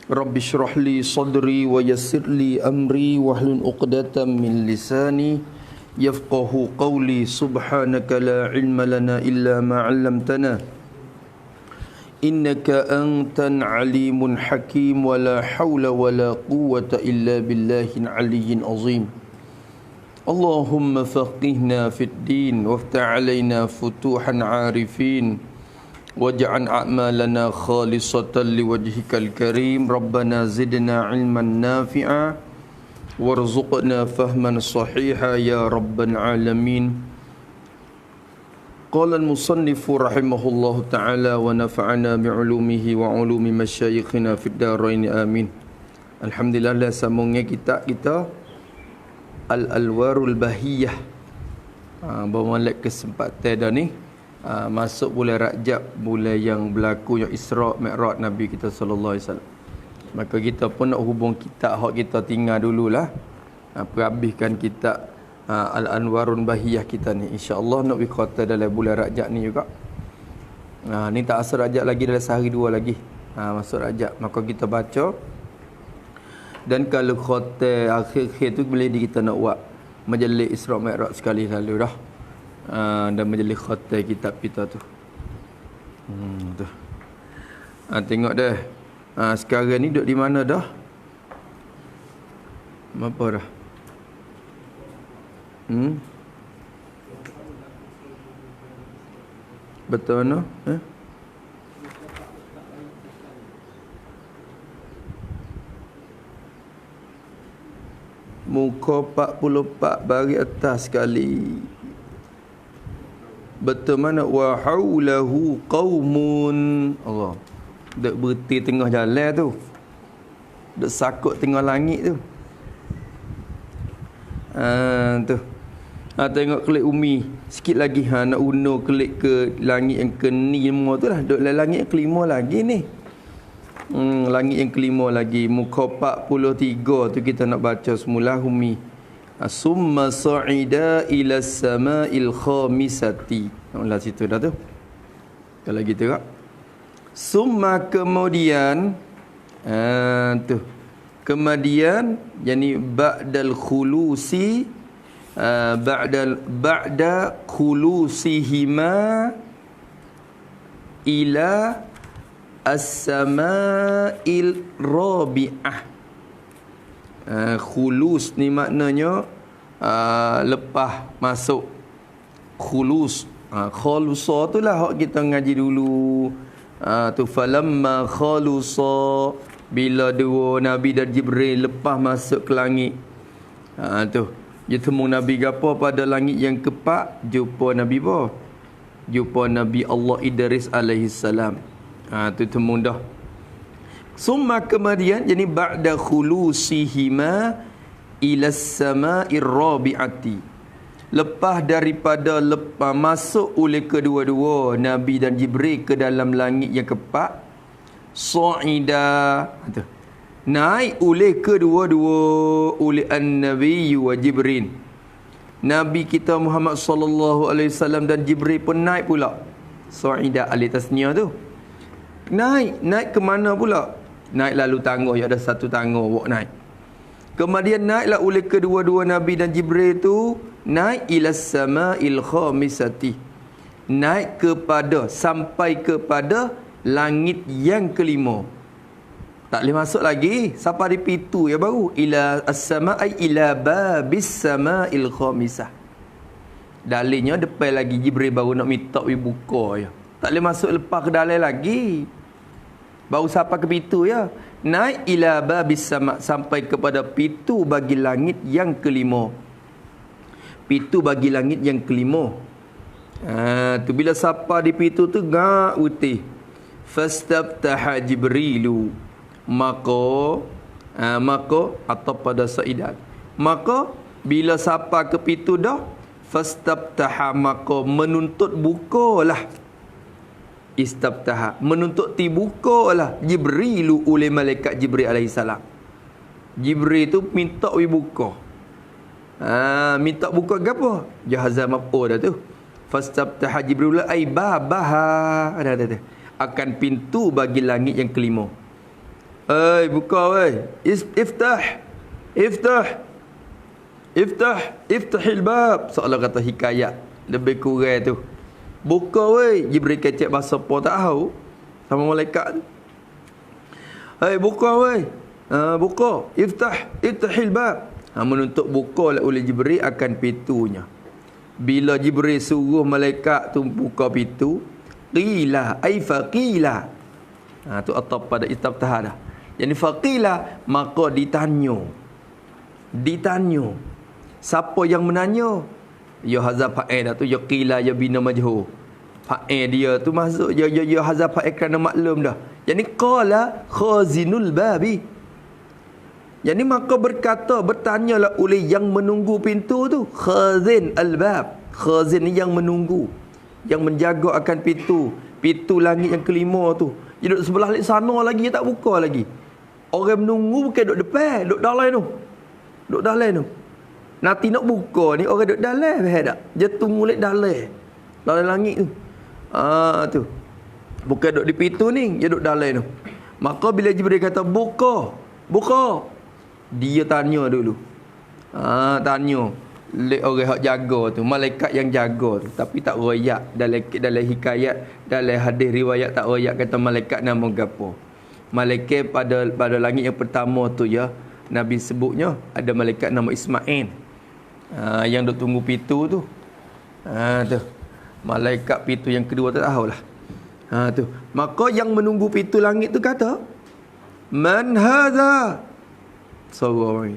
Rabbi shrah li sadri wa yassir li amri wahlul 'uqdatam min lisani yafqahu qawli. Subhanaka la ilma lana illa ma 'allamtana innaka antal alimun hakim. Wa la hawla wa la quwwata illa billahil aliyyil azim. Allahumma faqihna fid din waftah 'alaina futuhan 'arifin waj'al a'malana khalisatan liwajhikal karim. Rabbana zidna ilman nafi'a warzuqna fahman sahiha ya rabbal alamin. Qala al-musannifu rahimahullahu ta'ala wa nafa'ana bi'ulumihi wa ulumi masyayikhina fid darain amin. Alhamdulillah, sambungnya kita Al-Alwarul Bahiyah. Bermulai kesempatan dah ni. Masuk bulan Rajab, bulan yang berlaku yang Isra' Mi'raj Nabi kita sallallahu alaihi wasallam. Maka kita pun nak hubung kitab hak kita tinggal dululah. Perhabiskan kitab Al-Anwarul Bahiyah kita ni. InsyaAllah nak berkata dalam bulan Rajab ni juga. Ni tak asal Rajab lagi, dalam sehari dua lagi masuk Rajab. Maka kita baca. Dan kalau khatam akhir-akhir tu boleh kita nak buat majlis Isra' Mi'raj sekali lalu dah. Dan majlis khatam kitab kita tu. Tu. Tengok dah. Sekarang ni duduk di mana dah? Apa dah? Betul no? Muka 44 bari atas sekali. Betul mana? Wa haulahu qaumun. Allah. Dek berhenti tengah jalan tu. Dek sakut tengah langit tu. Tu. Tengok klik umi. Sikit lagi nak uno klik ke langit yang ke-5 tu lah. Dek langit yang ke-5 lagi ni. Langit yang ke-5 lagi. Muka 43 tu kita nak baca semula umi. Summa sa'ida ila sama'il khamisati. Lah situ dah tu. Kalau gitu kak. Summa kemudian tu. Kemudian yani ba'dal khulusi ba'da khulusihima ila as-sama'il rabi'ah. Khulus ni maknanya lepas masuk khulus. Khalusa tu lah hak kita ngaji dulu. Tu falamma khalusa, bila dua Nabi dan Jibril lepas masuk ke langit. Tu dia temu Nabi gapo pada langit yang ke-4, jumpa Nabi apa? Jumpa Nabi Allah Idris alaihi salam. Tu temu dah. Summa kemudian jadi ba'da khulusihima ila sama'ir rabi'ati. Lepas daripada masuk oleh kedua-dua Nabi dan Jibril ke dalam langit yang ke-4, sa'ida, naik oleh kedua-dua oleh an-nabi wa Jibril. Nabi kita Muhammad sallallahu alaihi wasallam dan Jibril pun naik pula. Sa'ida alif tasniah tu. Naik ke mana pula? Naik lalu tangga, ya ada satu tangga awak naik. Kemudian naiklah oleh kedua-dua Nabi dan Jibril tu, naik ila sama'il khamisati. Naik kepada, sampai kepada langit yang ke-5. Tak boleh masuk lagi sampai di pintu ya baru. Ila as-sama'i ila babis sama'il khamisah. Dalilnya depan lagi Jibril baru nak minta buka ya. Tak boleh masuk lepas ke dalam lagi. Baru sampai ke pintu ya. Naik ila babis sama, sampai kepada pintu bagi langit yang ke-5. Pintu bagi langit yang ke-5. Tu bila sampai di pintu tu gak utih. Fastabtaha Jibrilu. Maka atau pada saidat. Maka bila sampai ke pintu dah, fastabtaha, maka menuntut bukalah. Istabtaha, menuntut dibukalah Jibrilu oleh malaikat Jibril alaihissalam. Jibril tu minta buka. Minta buka apa? Jahazah maf'ul dah tu. Fastabtaha Jibril ai babaha. Ada. Akan pintu bagi langit yang ke-5. Buka weh. Iftah. Iftahil bab. Seolah kata hikayat. Lebih kurang tu. Buka weh. Jibril kecek bahasa apa tak tahu. Sama malaikat tu. Buka weh. Buka. Iftahil bab. Menuntut buka oleh Jibril akan pintunya. Bila Jibril suruh malaikat tu buka pintu, qila ay faqila. Tu atau pada istiftah dah. Jadi faqila, maka ditanya. Siapa yang menanya? Ya hazaf fa'il dah tu, ya qila ya bina majhul. Fa'il dia tu masuk ya hazaf fa'il kerana maklum dah. Jadi qala khazinul babi. Jadi maka bertanyalah oleh yang menunggu pintu tu, khazin al-bab. Khazin ni yang menunggu, yang menjaga akan pintu langit yang kelima tu. Dia duduk sebelah sana lagi, dia tak buka lagi. Orang menunggu bukan duduk depan, duduk dalam tu. Nanti nak buka ni orang duduk dalam, faham tak? Dia tunggu lek dalam langit tu. Tu. Bukan duduk di pintu ni, dia duduk dalam tu. Maka bila Jibril kata buka. Dia tanya dulu. Tanya lek orang hak jaga tu, malaikat yang jaga tu, tapi tak royak dalam hikayat, dalam hadis riwayat tak royak kata malaikat nama gapo. Malaikat pada langit yang pertama tu ya, Nabi sebutnya ada malaikat nama Ismail. Yang duk tunggu pintu tu. Tu. Malaikat pintu yang kedua tak tahulah. Tu. Maka yang menunggu pintu langit tu kata, "Man hadza?" Sorry.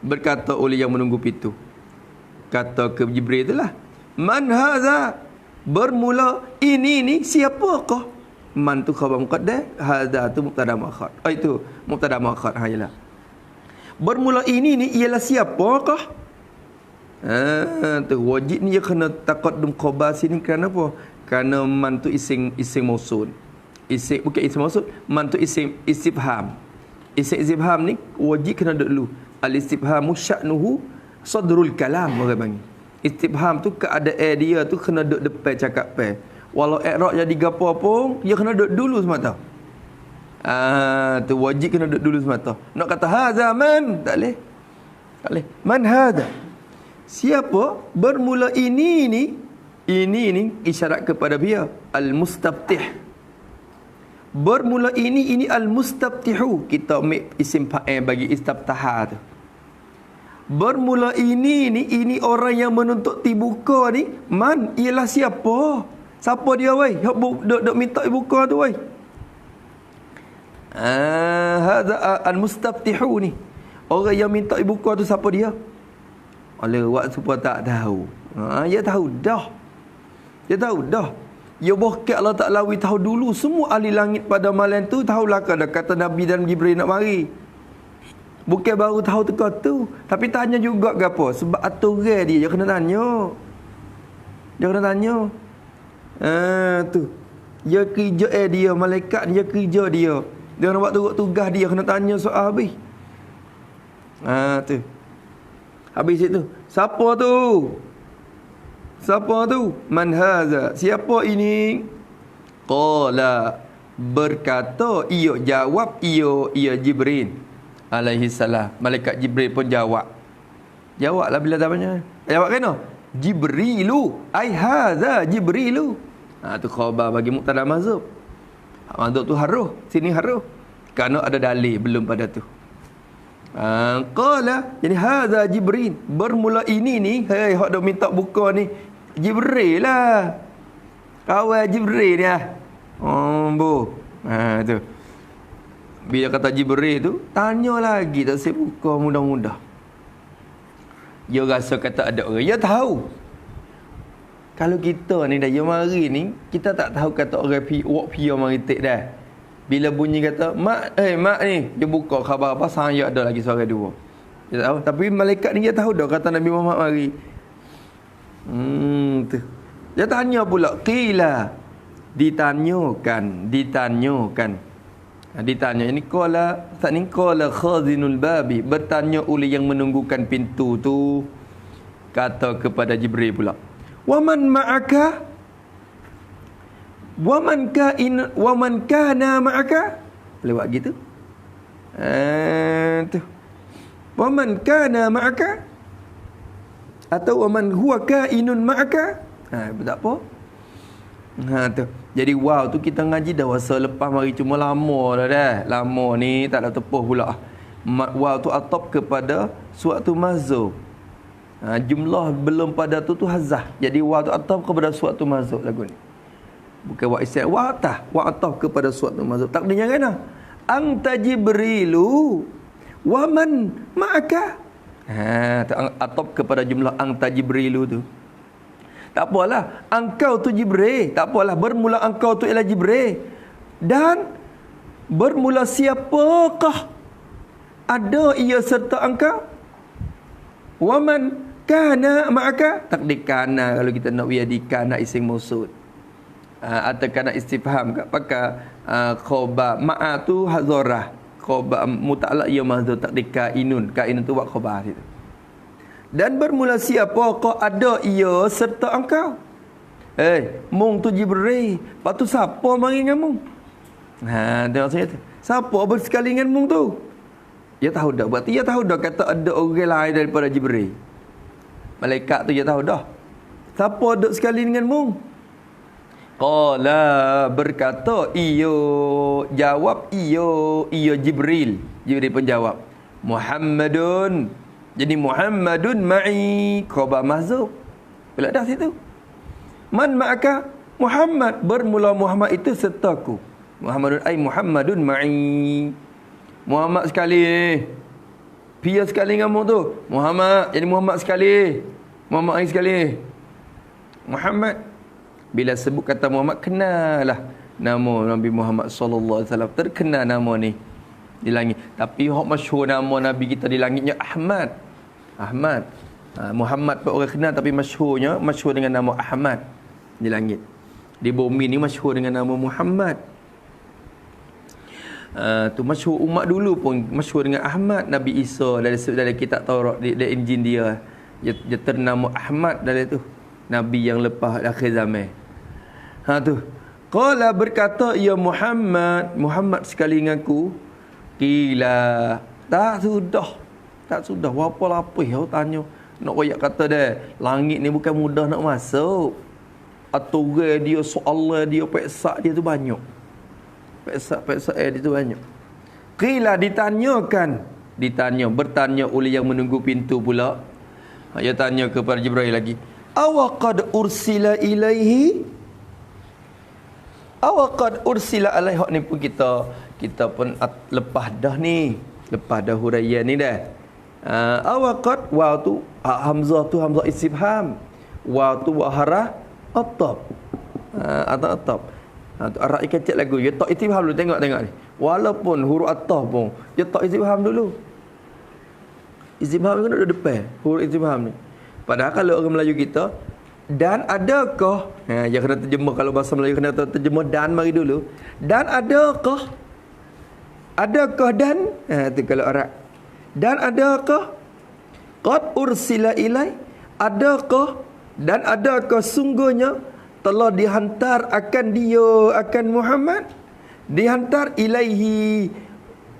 Berkata oleh yang menunggu pintu. Kata ke Jibril itulah, "Man hadza?" Bermula ini siapakah? Man tu khabar muqaddam, hadza tu mubtada muakhar. Itu mubtada muakhar. Yalah. Bermula ini ialah siapakah? Tu wajib ni dia kena taqaddum khabar sini kerana apa? Kerana man tu isim mausul. Bukan isim mausul, man tu isim istifham. Isim istifham ni wajib kena dulu. Al-istifhamu sya'nuhu sadrul kalam orang panggil. Istifham tu keadaan dia tu kena duduk depan cakapan. Walau i'rab jadi gapo pun, dia kena duduk dulu semata. Tu wajib kena duduk dulu semata. Nak kata hadza man, tak leh. Man hadza? Siapa? Bermula ini ni isyarat kepada dia al-mustaftih. Bermula ini al-mustaftihu. Kita ambil isim fa'il bagi istiftah tu. Bermula ini orang yang menuntut dibuka ni, man ialah siapa? Siapa dia wei? Dok minta dibuka tu wei. Hadza al-mustaftihu ni. Orang yang minta dibuka tu siapa dia? Oleh wak supaya tak tahu. Dia tahu dah. Ya bokek Allah Ta'ala tahu dulu. Semua ahli langit pada malam tu tahulah kata Nabi dan Jibril nak mari. Bukan baru tahu teka tu. Tapi tanya juga ke apa? Sebab aturan dia kena tanya. Tu. Dia kerja dia, malaikat dia kerja dia. Dia nak buat tugas dia, kena tanya soal habis. Tu. Habis itu. Siapa tu? Man haza? Siapa ini? Qala, berkata, jawab Jibril alaihi salam. Malaikat Jibril pun jawablah bila tanya. Jawab kena? Jibrilu, ai haza Jibrilu. Tu khabar bagi mubtada mahzuf. Mahzuf tu haruf, sini haruf. Kerana ada dalil belum pada tu. Qala, jadi hadza Jibril. Bermula ini ni, hak dak minta buka ni Jibril lah. Kawan Jibril ni ah. Tu. Bila kata Jibril tu, tanya lagi tak saya buka mudah-mudah. Dia rasa kata ada orang, dia tahu. Kalau kita ni dah mari ni, kita tak tahu kata orang wak pia mari tek dah. Bila bunyi kata, mak ni, dia buka khabar apa, saya ada lagi suara dua. Dia tahu. Tapi malaikat ni dia tahu dah kata Nabi Muhammad mari. Tu. Dia tanya pula, qila. Ditanyakan. Ditanya. Ini qala khazinul babi. Bertanya oleh yang menunggukan pintu tu. Kata kepada Jibril pula, waman ma'aka? Waman kana ma'aka? Lewat gitu. Tu. Wa man kana ma'aka atau wa man huwa kainun ma'aka. Tak apa. Tu. Jadi wow tu kita ngaji dah masa lepas mari cuma lama dah. Lama ni tak ada tepuh pula. Wow tu atop kepada suatu mazhub. Jumlah belum pada tu hazah. Jadi wow tu atop kepada suatu mazhub lagu ni. Bukan wa isya wa atah, wa ataf kepada suatu mazhab. Takdirnya kan? Anta Jibrilu wa man ma'aka. Ataf kepada jumlah anta Jibrilu tu. Tak apalah, engkau tu Jibril. Tak apalah, bermula engkau tu ialah Jibril. Dan bermula siapakah ada ia serta engkau? Wa man kana ma'aka. Takdir kana kalau kita nak wiadi kana isim mausud. Atau kana istifham kat pakai khabar ma'a tu hazarah, khabar muta'allaq ya mahdhuf takdir kainun tu buat khabar situ. Dan bermula siapa kau ada ia serta engkau. Mung tu Jibril, lepas tu siapa mari dengan mung? Tengok saya tu, siapa bersekali dengan mung tu? Dia tahu dah, berarti dia tahu dah kata ada orang lain daripada Jibril. Malaikat tu dia tahu dah. Siapa duduk sekali dengan mung? Qala berkata jawab Jibril pun jawab Muhammadun. Jadi Muhammadun ma'i khabar mahzuf. Bila dah situ. Man ma'aka? Muhammad, bermula Muhammad itu sertaku. Muhammadun ma'i. Muhammad sekali. Pia sekali dengan mu tu. Muhammad, jadi Muhammad sekali. Muhammad sekali. Muhammad. Bila sebut kata Muhammad, kenalah nama Nabi Muhammad sallallahu alaihi wasallam. Terkenal nama ni di langit. Tapi hak masyhur nama Nabi kita di langitnya Ahmad. Muhammad pun orang kenal, tapi masyhur dengan nama Ahmad di langit. Di bumi ni masyhur dengan nama Muhammad. Tu masyhur umat dulu pun masyhur dengan Ahmad. Nabi Isa dari kitab Taurat, dari Injil dia ternama Ahmad dari tu. Nabi yang lepas akhir zaman. Tu. Qala berkata ya Muhammad sekali dengan aku. Qila tak sudah apa lapis kau tanya. Nak royak kata dah, langit ni bukan mudah nak masuk. Aturan dia, soalan dia, peksa dia tu banyak. Peksa dia tu banyak. Qila bertanya oleh yang menunggu pintu pula. Dia tanya kepada Jibril lagi. Awaqad ursila ilaihi? Awaqad ursila alaihi ni pun kita pun lepas dah huraian ni dah. Awaqad waw tu hamzah istifham. Waw tu wa harah attab. Attab. Arah kecil lagu. Ya tak istifham dulu, tengok ni. Walaupun huruf attab pun ya tak istifham dulu. Istifham kan ada depan huruf istifham ni. Padahal kalau orang Melayu kita, dan adakah, yang kena terjemah, kalau bahasa Melayu kena terjemah dan mari dulu. Dan adakah dan, tu kalau Arab. Dan adakah qad ursila ilai, adakah dan adakah sungguhnya telah dihantar akan Muhammad, dihantar ilaihi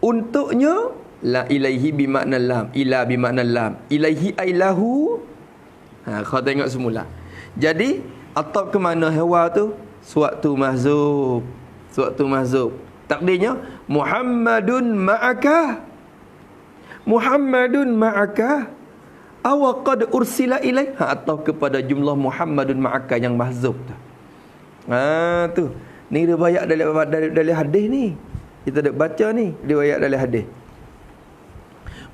untuknya. La ilaihi bimakna lam, ila bimakna lam, ilaihi ailahu. Kau tengok semula. Jadi atap ke mana hewa tu? Suatu mahzub. Takdirnya Muhammadun ma'aka. Awaqad ursila ilai. Atau kepada jumlah Muhammadun ma'aka yang mahzub tu. Tu. Ni riwayat dari hadis ni. Kita dah baca ni riwayat dari hadis.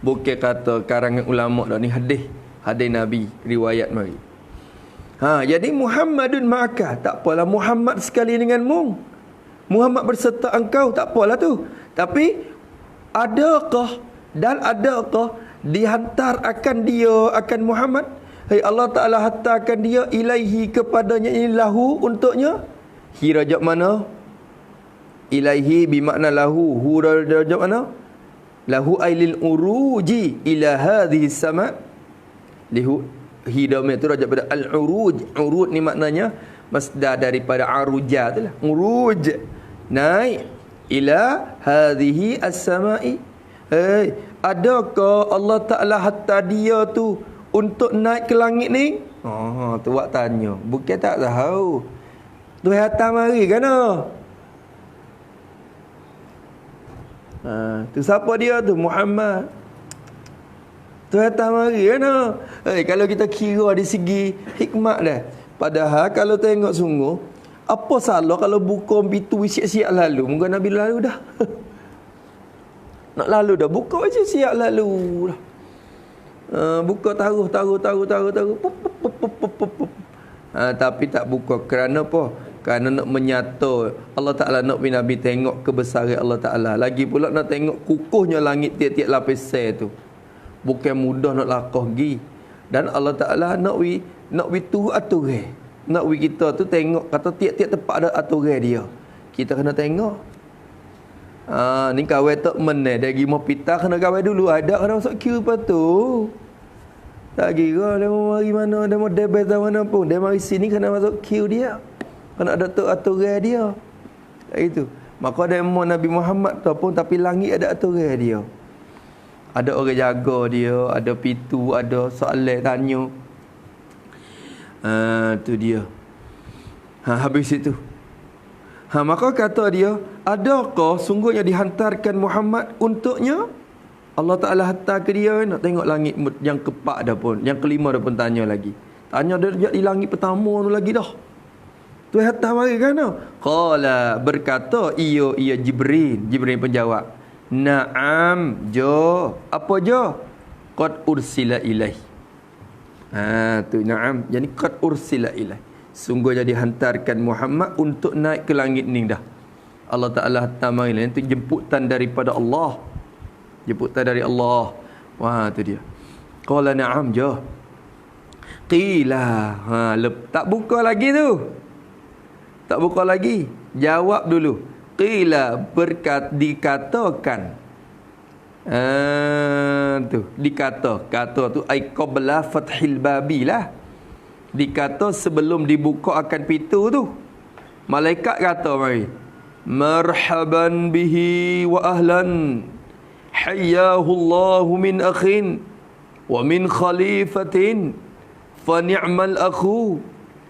Bukan kata karangan ulama dah, ni hadis Nabi, riwayat mari. Jadi Muhammadun ma'aka, tak apalah Muhammad sekali denganmu. Muhammad berserta engkau, tak apalah tu. Tapi adakah dihantar akan dia, akan Muhammad? Allah Ta'ala hantarkan dia ilaihi kepadanya, ini lahu untuknya. Hi rajab mana? Ilaihi bimakna lahu. Hu rajab mana? Lahu ailil uruji ila hadhihi sama. Lihu hidamnya tu rajab pada al-uruj. Uruj ni maknanya masdar daripada aruja tu lah. Uruj, naik ila hadhihi as-sama'i, Adakah Allah Ta'ala hantar dia tu untuk naik ke langit ni? Tu awak tanya. Bukan tak tahu. Tuhan hantar mari kan? Tu siapa dia tu? Muhammad. Tuhan hantar mari kan? Kalau kita kira dari segi hikmat dah. Padahal kalau tengok sungguh, apa salah kalau buka pintu siap-siap lalu? Mungkin Nabi lalu dah. Nak lalu dah, buka je siap lalu dah. Buka taruh. Tapi tak buka. Kerana apa? Kerana nak menyata Allah Ta'ala nak Nabi tengok kebesaran Allah Ta'ala. Lagi pula nak tengok kukuhnya langit tiap-tiap lapisan tu. Bukan mudah nak lakah pergi. Dan Allah Ta'ala nak turut aturan. Nak kita tu tengok kata tiap-tiap tempat ada aturan dia. Kita kena tengok. Ni kawai tak meneh dari mau pita kena kawai dulu, ada kena masuk queue lepas tu. Tak kira dia mau mari mana, dia mau debat mana pun, dia mari sini kena masuk queue dia. Kena ada aturan dia. Itu. Maka demo Nabi Muhammad tu pun tapi langit ada aturan dia. Ada orang jaga dia, ada pintu, ada soalan tanya. Tu dia. Habis itu. Maka kata dia, adakah sungguhnya dihantarkan Muhammad untuknya? Allah Ta'ala hantar ke dia, nak tengok langit yang keempat dah pun, yang kelima dah pun tanya lagi. Tanya dia di langit pertama tu lagi dah. Tu hantar mari kan? Qala, berkata, iya Jibril. Jibril pun jawab, na'am, jo. Apa jo? Qad ursila ilaih. Tu na'am, yani qad ursila ilaih. Sungguhnya dihantarkan Muhammad untuk naik ke langit ni dah. Allah Ta'ala hantar mari lah. Itu jemputan daripada Allah. Jemputan dari Allah. Wah, tu dia. Qala na'am je. Qila. Tak buka lagi tu. Tak buka lagi. Jawab dulu. Qila, dikatakan. Tu. Dikata. Kata tu ay qabla fathil babi lah. Dikata sebelum dibuka akan pintu tu. Malaikat kata mari. Marhaban bihi wa ahlan. Hayyahu Allahu min akhin. Wa min khalifatin. Fa ni'mal akhu.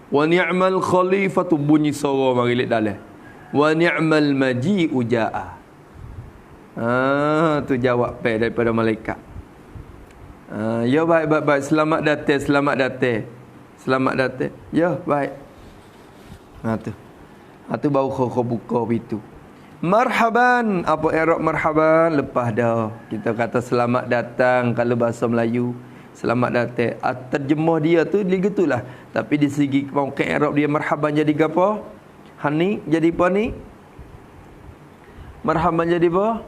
Wa ni'mal khalifatu. Bunyi suara mari lihat dalam. Wa ni'mal maji'u ja'a. Tu jawab daripada malaikat. Ya baik. Selamat datang. Selamat datang. Ya, baik. Tu baru kau buka pintu. Marhaban. Apa i'rab marhaban? Lepas dah. Kita kata selamat datang kalau bahasa Melayu. Selamat datang. Terjemah dia tu dia gitulah. Tapi di segi ke i'rab dia marhaban jadi apa? Hani jadi apa ni? Marhaban jadi apa?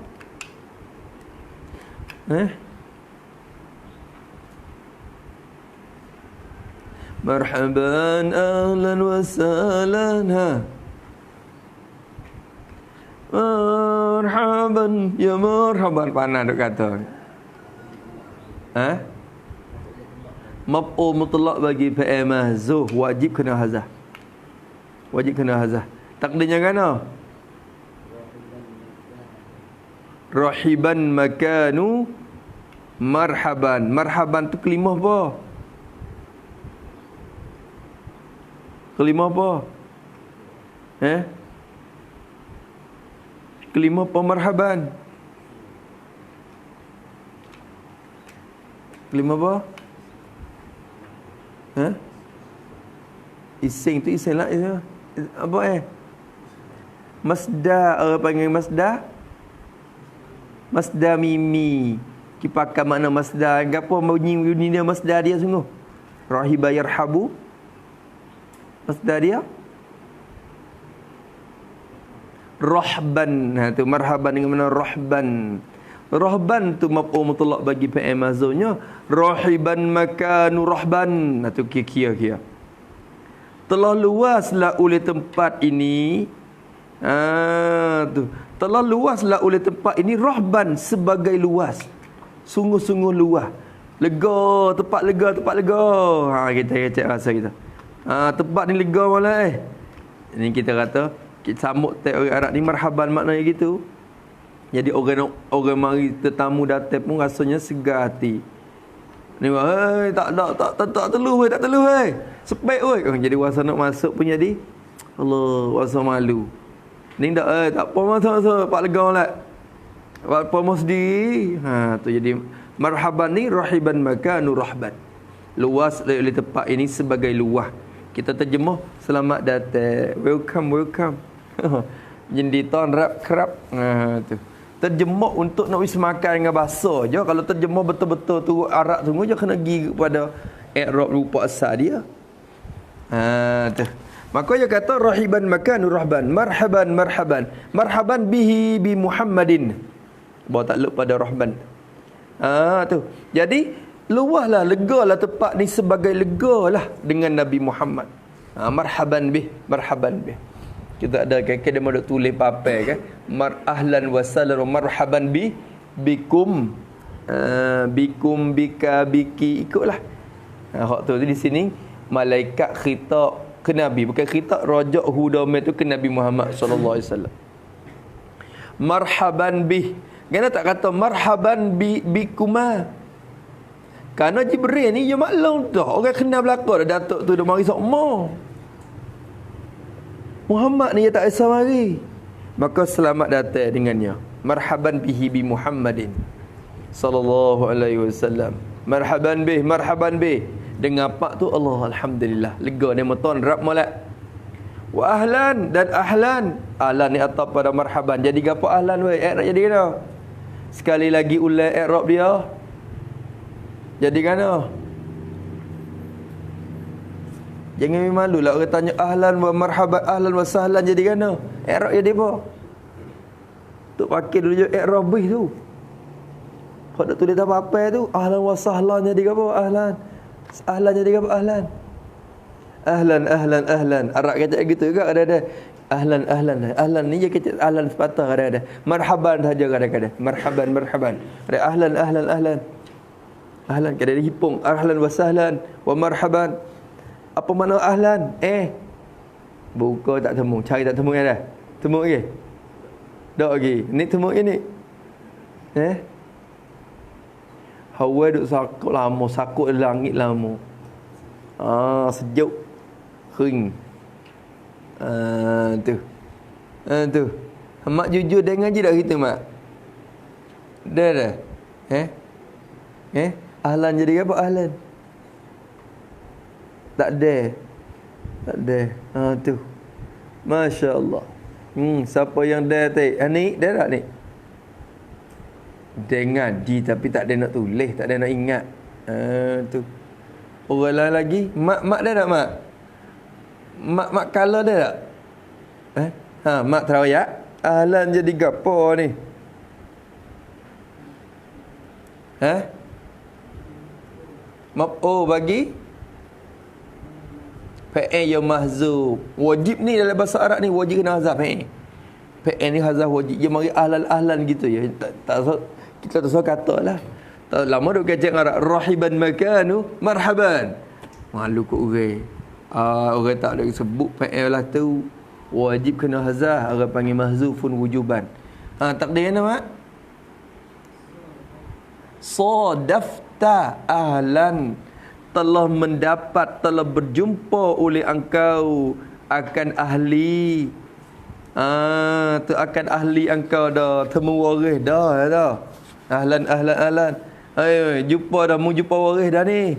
Marhaban ahlan wa sahlan. Marhaban ya marhaban panas duk kata. Maf'ul mutlaq bagi fi'il mahzuf wajib kena hazah. Takdirnya kan? Rahiban makanu marhaban. Marhaban tu kelimah apa? Kelima apa? Kelima apa marhaban? Kelima apa? Ising tu ising lah. Apa Masdar. Orang panggil masdar. Masdar mimi. Kipakan makna masdar. Apa bunyi dia masdar dia sungguh? Rahiba yarhabu. Masdar dia rahban. Tu marhaban dengan mana rahban. Rahban tu maf'ul mutlaq bagi fi'il mazunnya. Rahiban makanu rahban. Tu kira-kira. Telah luaslah oleh tempat ini. Tu. Telah luaslah oleh tempat ini rahban sebagai luas. Sungguh-sungguh luas. Lega, tempat lega. Kita cek rasa kita. Tempat ni lega malah Ini kita kata kita sambut tak orang Arab ni marhaban maknanya gitu. Jadi orang mari tetamu datang pun rasanya segar hati. Ni wah, tak teluh weh. Sepek weh. Jadi rasa nak masuk pun jadi Allah, rasa malu. Ni tak apa masuk pak legau lah. Apa mau sendiri. Tu jadi marhaban ni rahiban makanu rahban. Luas oleh tempat ini sebagai luah. Kita terjemah selamat datang. Welcome. Jadi tonrap kerap. Tu. Terjemah untuk nak wis makan dengan bahasa je. Kalau terjemah betul-betul tu Arab tu je kena pergi kepada i'rab rupa asal dia. Tu. Maka dia kata rahiban makanu rahban. Marhaban bihi bi Muhammadin. Bawa takluk pada rahban. Tu. Jadi luahlah, legalah tempat ni sebagai legalah dengan Nabi Muhammad. Marhaban bih. Kita ada kadang ada tulis papai kan. Ahlan wa sahlan wa marhaban bikum. Bikum bika biki ikutlah. Hak tu di sini malaikat khitab ke Nabi, bukan khitab rajak hudamah tu ke Nabi Muhammad sallallahu alaihi wasallam. Marhaban bih. Kenapa tak kata marhaban bikuma? Kerana Jibril ni dia maklum dah. Orang kenal belakang dah datuk tu dah mari sokmo. Muhammad ni dia tak kisah mari. Maka selamat datang dengannya. Marhaban bihi bi Muhammadin sallallahu alaihi wasallam. Marhaban bih. Dengan apa tu Allah alhamdulillah. Lega ni meton rap molek. Wa ahlan dan ahlan. Ahlan ni atap pada marhaban. Jadi gapo ahlan weh? I'rab jadi kena. Sekali lagi ulang i'rab dia. Jadi kena. Jangan malu lah orang tanya ahlan wa marhaban, ahlan wa sahlan jadi kena. I'rab jadi apa? Tu pakai dulu je i'rab tu. Kau nak tulis apa tu? Ahlan wa sahlan jadi apa? Ahlan jadi apa? Ahlan. Arab kata gitu juga ada. Ahlan ni je kata ahlan sepatah ada. Marhaban saja kadang-kadang. Marhaban. Ada ahlan. Ahlan kadang dihipung. Ahlan wa sahlan wa marhaban. Apa makna ahlan? Buka tak temu. Cari tak temu dah. Temu lagi? Tak lagi. Ni temu ini. Hawa duk sakut lama. Sakut langit lama. Sejuk. Kering. Tu. Mak jujur dengan je dah kita mak. Dah. Ahlan jadi apa ahlan? Tak ada. Tu. Masya Allah. Siapa yang dah ni dah tak ni? Dengar di tapi tak ada nak tulis, tak ada nak ingat. Tu. Orang lain lagi, mak dah tak mak? Mak kala dah tak? Mak terawih. Ahlan jadi gapo ni? Bagi Fa'il yang mahzuf. Wajib ni dalam bahasa Arab ni wajib kena hazaf Fa'il ni hazaf wajib. Dia mari ahlan gitu ya. Kita tak usah katalah. Lama duk kecek Arab rahiban makanu marhaban. Malu kok orang. Orang tak ada sebut fa'il lah tu. Wajib kena hazaf. Orang panggil mahzufun wujuban. Takdir mana mak? Sadafta ahlan. Telah mendapat, telah berjumpa oleh engkau akan ahli. Tu akan ahli engkau dah. Temu waris dah. Ahlan. Ayo, jumpa dah. Mu jumpa waris dah ni.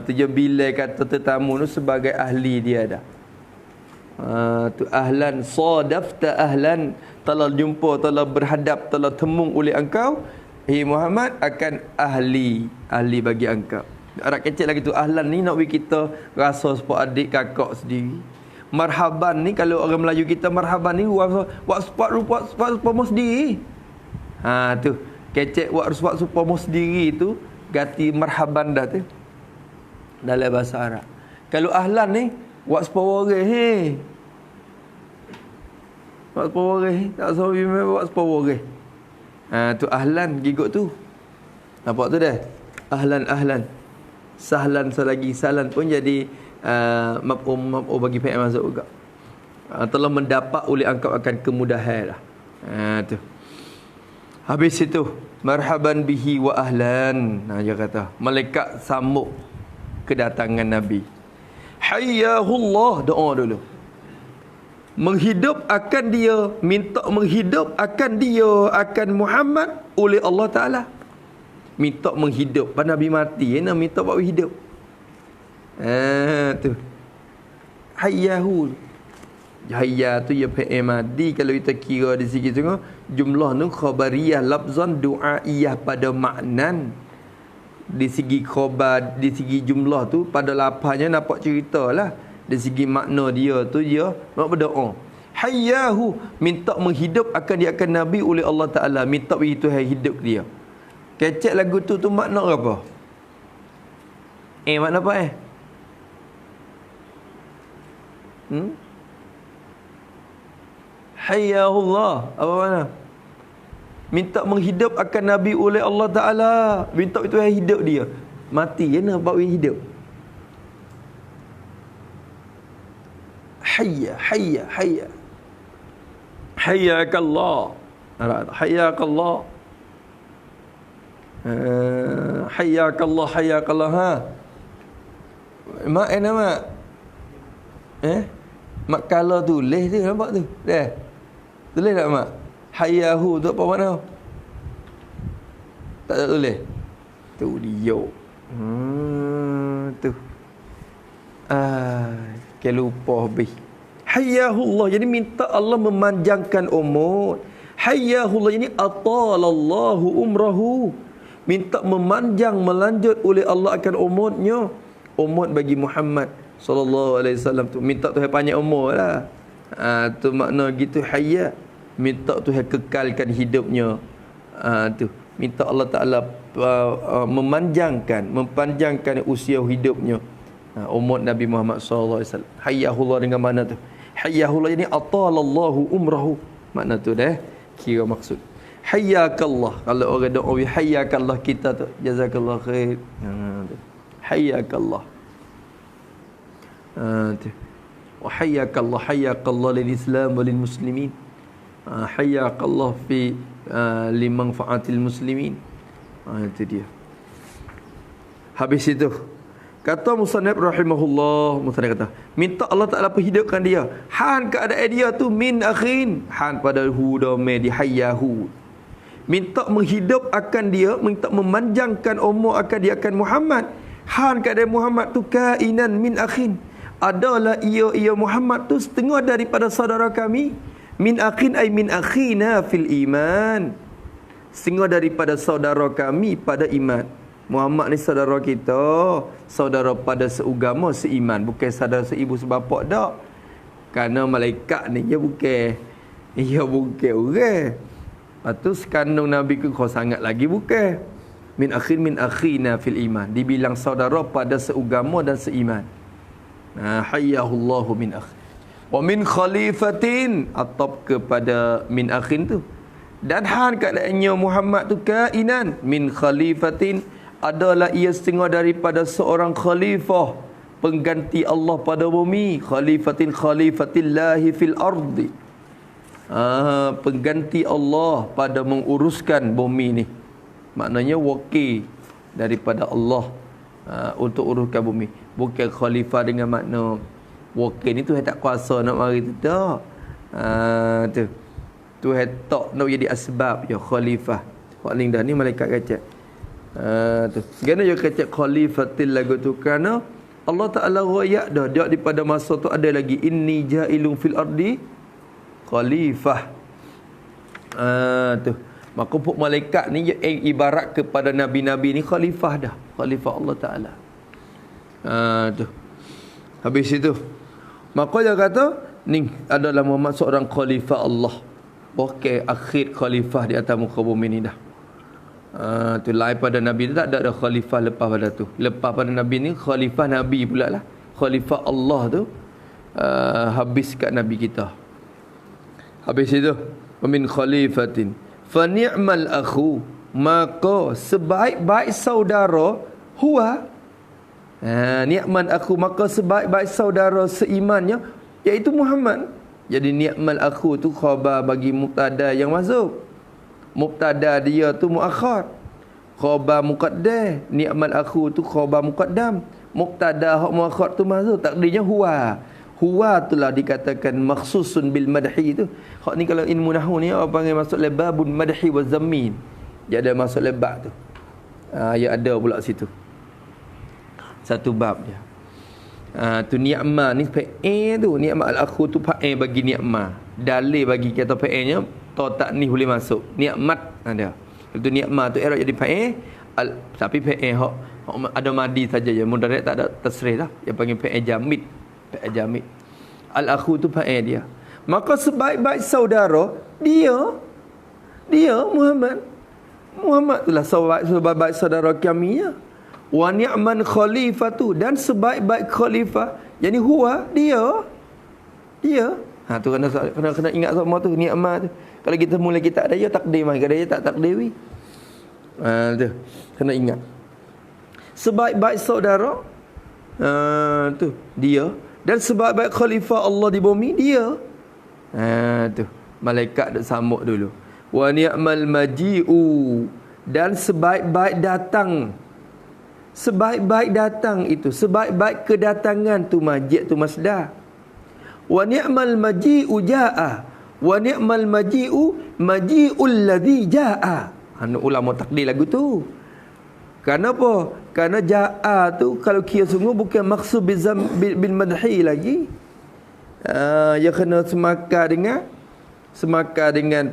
Tu je bila kata tetamu tu sebagai ahli dia dah. Tu ahlan. Sadafta ahlan. Telah jumpa, telah berhadap, telah temu oleh engkau. Muhammad akan ahli bagi engkau. Arab kecil lagi tu ahlan ni nak bagi kita rasa sepok adik kakak sendiri. Marhaban ni kalau orang Melayu kita marhaban ni buat spot rupa sendiri. Tu kecek buat spot sendiri tu ganti marhaban dah tu dalam bahasa Arab. Kalau ahlan ni buat spot waris buat spot waris tak sawi buat spot waris. Tu ahlan gigot tu. Nampak tu dah. Ahlan. Sahlan selagi sahlan pun jadi maf'ul bagi fi'il mahzuf juga. Telah mendapat oleh engkau akan kemudahan lah. Tu. Habis itu, marhaban bihi wa ahlan. Dia kata, malaikat sambut kedatangan Nabi. Hayyahullah, doa dulu. Menghidup akan dia, minta menghidup akan dia, akan Muhammad oleh Allah Ta'ala. Minta menghidup. Pada Nabi mati, minta buat hidup. Tu. Hayyahu. Hayya tu ya PMD. Kalau kita kira di segi tu, jumlah tu khabariyah lafzan du'aiyah pada maknan. Di segi khabar, di segi jumlah tu pada lapangnya nampak cerita lah. Di segi makna dia tu dia nak berdoa. Hayyahu, minta menghidup akan dia akan Nabi oleh Allah Ta'ala. Minta begitu hidup dia. Kecek lagu tu makna apa? Makna apa Hayyahullah, apa mana? Minta menghidup akan Nabi oleh Allah Ta'ala. Minta itu hidup dia. Mati je nak buat hidup. Hayya, hayya, hayya. Hayyakallah. Hayyakallah. Hayyakallah, hayyakallah. Mak nama. Mak kalau tulis tu nampak tu. Tulis tak mak? Hayyahu tu apa makna? Tak tulis. Tu dia. Tu. Ke lupa habis. Hayyahullah, jadi minta Allah memanjangkan umur. Hayyahullah, ini atalallahu umrahu. Minta memanjang, melanjut oleh Allah akan umurnya. Umur bagi Muhammad sallallahu alaihi wasallam tu. Minta Tuhan panjang umur lah. Tu makna gitu hayya. Minta Tuhan kekalkan hidupnya. Tu. Minta Allah Ta'ala mempanjangkan usia hidupnya. Umur Nabi Muhammad sallallahu alaihi wasallam. Hayyahullah dengan mana tu? Hayyahullah ini atalallahu umrahu. Makna tu dah kira maksud. Hayyakallah. Kalau orang doa hayyakallah kita tu jazakallah khair. Hayyakallah. Wa hayyakallah, hayyakallah lil Islam wa lil muslimin. Hayyakallah fi limanfaatil muslimin. Itu dia. Habis itu kata musannif rahimahullah, musannif kata, minta Allah Ta'ala perhidupkan dia. Han keadaan dia tu min akhin. Han pada hudame di hayyahu. Minta menghidup akan dia, minta memanjangkan umur akan dia akan Muhammad. Han keadaan Muhammad tu kainan min akhin. Adalah ia Muhammad tu setengah daripada saudara kami. Min akhin ay min akhina fil iman. Setengah daripada saudara kami pada iman. Muhammad ni saudara kita, saudara pada seugama, seiman, bukan saudara seibu sebapak dak. Kerana malaikat ni dia bukan orang. Lepas sekandung Nabi ke kau sangat lagi bukan. Min akhina fil iman. Dibilang saudara pada seugama dan seiman. Hayyahullahu min akh. Wa min khalifatin, atap kepada min akhin tu. Dan han keadaannya Muhammad tu kainan min khalifatin, adalah ia setengah daripada seorang khalifah, pengganti Allah pada bumi. Khalifatillahi fil ardi. Pengganti Allah pada menguruskan bumi ni. Maknanya wakil daripada Allah untuk uruskan bumi. Bukan khalifah dengan makna wakil ni Tuhan tak kuasa nak mari tu tak. Tu Tuhan tak nak jadi asbab ya khalifah. Hak ling dah ni malaikat kacak. Tu. Kerana dia kata khalifatil lagu tu kerana Allah Ta'ala royak dah dia daripada masa tu ada lagi inni ja'ilun fil ardi khalifah. Tu. Maka puk malaikat ni ibarat kepada nabi-nabi ni khalifah dah. Khalifah Allah Ta'ala. Tu. Habis itu maka dia kata ni adalah Muhammad seorang khalifah Allah. Okey, akhir khalifah di atas muka bumi ni dah. Tu lain pada Nabi tu tak ada khalifah lepas pada tu. Lepas pada Nabi ni khalifah Nabi pula lah. Khalifah Allah tu habis kat Nabi kita. Habis itu min khalifatin fa ni'mal akhu, maka sebaik-baik saudara huwa ni'man akhu, maka sebaik-baik saudara seimannya iaitu Muhammad. Jadi ni'mal akhu tu khabar bagi mubtada yang masuk. Mubtada dia tu muakhar. Khabar muqaddam. Ni'mal akhu tu khabar muqaddam. Mubtada hak muakhar tu masuk. Takdirnya huwa. Huwa itulah dikatakan makhsusun bil madhi tu. Hak ni kalau ilmu nahwu ni orang panggil masuk babun madhi wa zammin. Dia ada masuk bab tu. Ya ada pula situ. Satu bab dia. Tu ni'ma ni fa'il tu. Ni'ma al-akhu tu fa'il bagi ni'ma. Dalil bagi kata fa'ilnya ta tak ni boleh masuk. Ni'mat ada. Itu ni'ma tu i'rab jadi fa'il. Tapi fa'il hak ada madi saja je. Mudhari' tak ada tasrih lah. Yang panggil fa'il jamid. Fa'il jamid. Al-akhu tu fa'il dia. Maka sebaik-baik saudara dia Muhammad itulah sebaik-baik saudara kami ya. Wa ni'man khalifatu, dan sebaik-baik khalifah, yani huwa dia. Tu kena ingat semua tu ni'mah tu. Kalau kita mula kita ada ya takdir mai, kalau dia tak takdiri. Tu kena ingat. Sebaik-baik saudara tu dia, dan sebaik-baik khalifah Allah di bumi dia. Tu malaikat dak sambut dulu. Wa ni'mal maji'u, dan sebaik-baik datang. Sebaik-baik datang itu, sebaik-baik kedatangan tu maji' tu masdar. Wa ni'mal maji'u ja'a. Wa ni'mal maji'u maji'ul ladzi ja'a. Ulama takdir lagu tu. Kenapa? Kerana ja'a tu kalau kira sungguh bukan maksud bil madhi lagi. Ya kena semakar dengan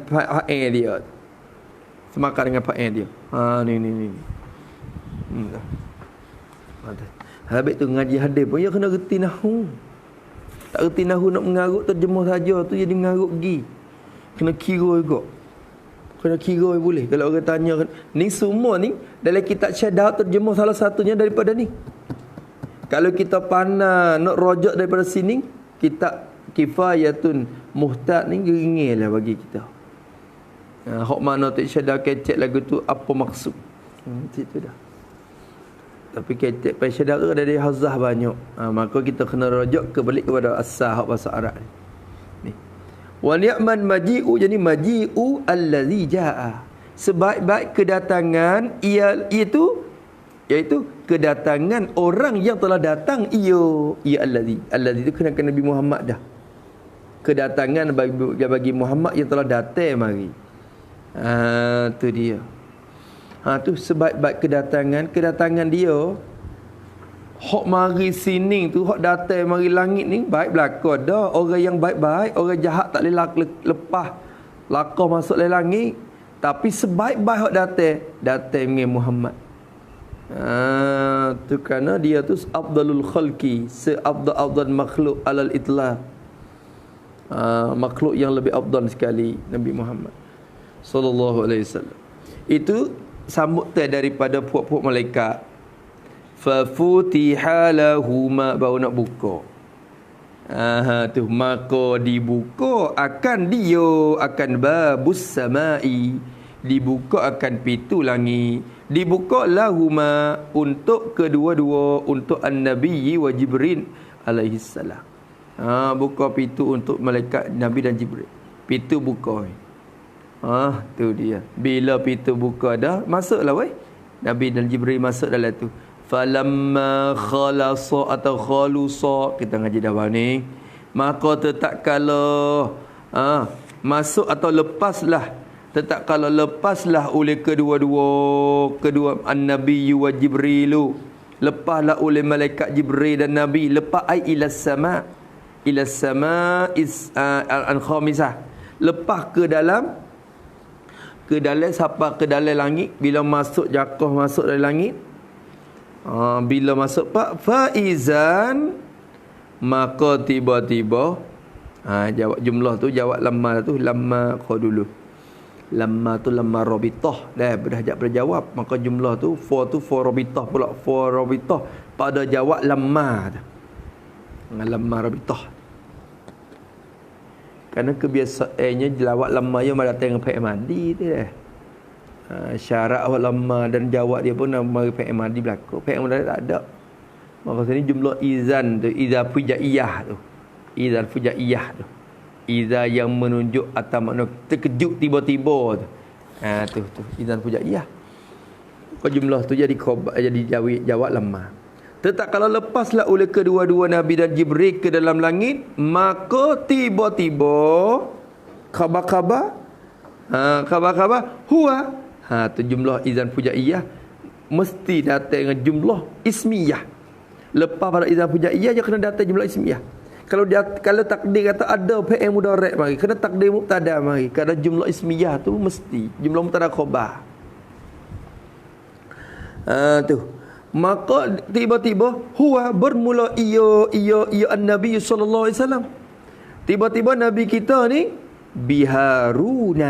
fa'il dia. Semakar dengan fa'il dia. Ni. Habis tu ngaji hadis pun ya kena reti nahwu. Tak reti nahwu nak mengarut terjemah saja tu jadi mengarut gi. Kena kira juga. Kena kira boleh. Kalau orang tanya ni semua ni dalam kitab Syadab terjemah salah satunya daripada ni. Kalau kita pandai nak rojak daripada sini, kitab Kifayatun Muhtad ni geringil lah bagi kita. Hak mana tu Syadab kecek lagu tu apa maksud. Situ dah. Tapi kecek pai Syadab tu ada dia hazah banyak. Maka kita kena rojak kembali kepada asal hak bahasa Arab ni. Wa ni'man maji'u, jadi maji'u allazi ja'a. Sebaik-baik kedatangan iaitu kedatangan orang yang telah datang ia allazi itu kena Nabi Muhammad dah. Kedatangan bagi Muhammad yang telah datang mari. Tu dia. Tu sebaik-baik kedatangan dia. Hak mari sini tu, hak datang mari langit ni baik belaka dah. Orang yang baik-baik, orang jahat tak boleh lepas lakah masuk dalam langit. Tapi sebaik-baik hak datang dengan Muhammad. Tu kerana dia tu afdalul khalqi, seafdal makhluk alal itlaq. Makhluk yang lebih afdal sekali Nabi Muhammad sallallahu alaihi wasallam. Itu sambutan daripada puak-puak malaikat. Fa futiha lahuma, baru nak buka. Tu maka dibuka akan babus samai, dibuka akan pintu langit. Dibuka lahuma untuk kedua-dua, untuk an-nabi wa Jibril alaihi salam. Buka pintu untuk malaikat Nabi dan Jibril. Pintu buka. Tu dia. Bila pintu buka dah, masuklah weh. Nabi dan Jibril masuk dalam tu. Falamma khalasa atau khalusa, kita ngaji dah ni. Maka tetap kalau masuk atau lepaslah, tetap kalau lepaslah oleh kedua an-nabi wa Jibrilu, lepaslah oleh malaikat Jibril dan Nabi, lepas ai ila sama al-khamisah, lepas ke dalam sampai ke dalam langit. Bila masuk jakah masuk dalam langit, bila masuk faizan, maka tiba-tiba jawab jumlah tu, jawab lamma tu, lamma kau dulu. Lamma tu lamma rabitah. Dah berjawab, maka jumlah tu for rabitah pula, for rabitah pada jawab lamma tu. Lamma rabitah. Kerana kebiasaannya jawab lamma yang datang dengan fi'il madi tu dah. Syarat awal lamma dan jawab dia pun nama fi'il madi berlaku. Fi'il madi tak ada. Maka sini jumlah izan tu, izan fujaiyah tu. Izan fujaiyah tu. Iza yang menunjuk atau makna terkejut tiba-tiba tu. Tu idzan fujaiyah. Kau jumlah tu jadi jawab lemah. Tetap kalau lepaslah oleh kedua-dua Nabi dan Jibril ke dalam langit, maka tiba-tiba khabar-khabar huwa. Tu jumlah idzan fujaiyah mesti datang dengan jumlah ismiyah. Lepas pada idzan fujaiyah je kena datang jumlah ismiyah. Kalau takdir kata ada fi'il mudhari' mari, kena takdir mubtada mari. Kalau jumlah ismiyah tu mesti jumlah mubtada khabar. Tu. Maka tiba-tiba huwa bermula ia an-nabi sallallahu alaihi wasallam. Tiba-tiba nabi kita ni biharun.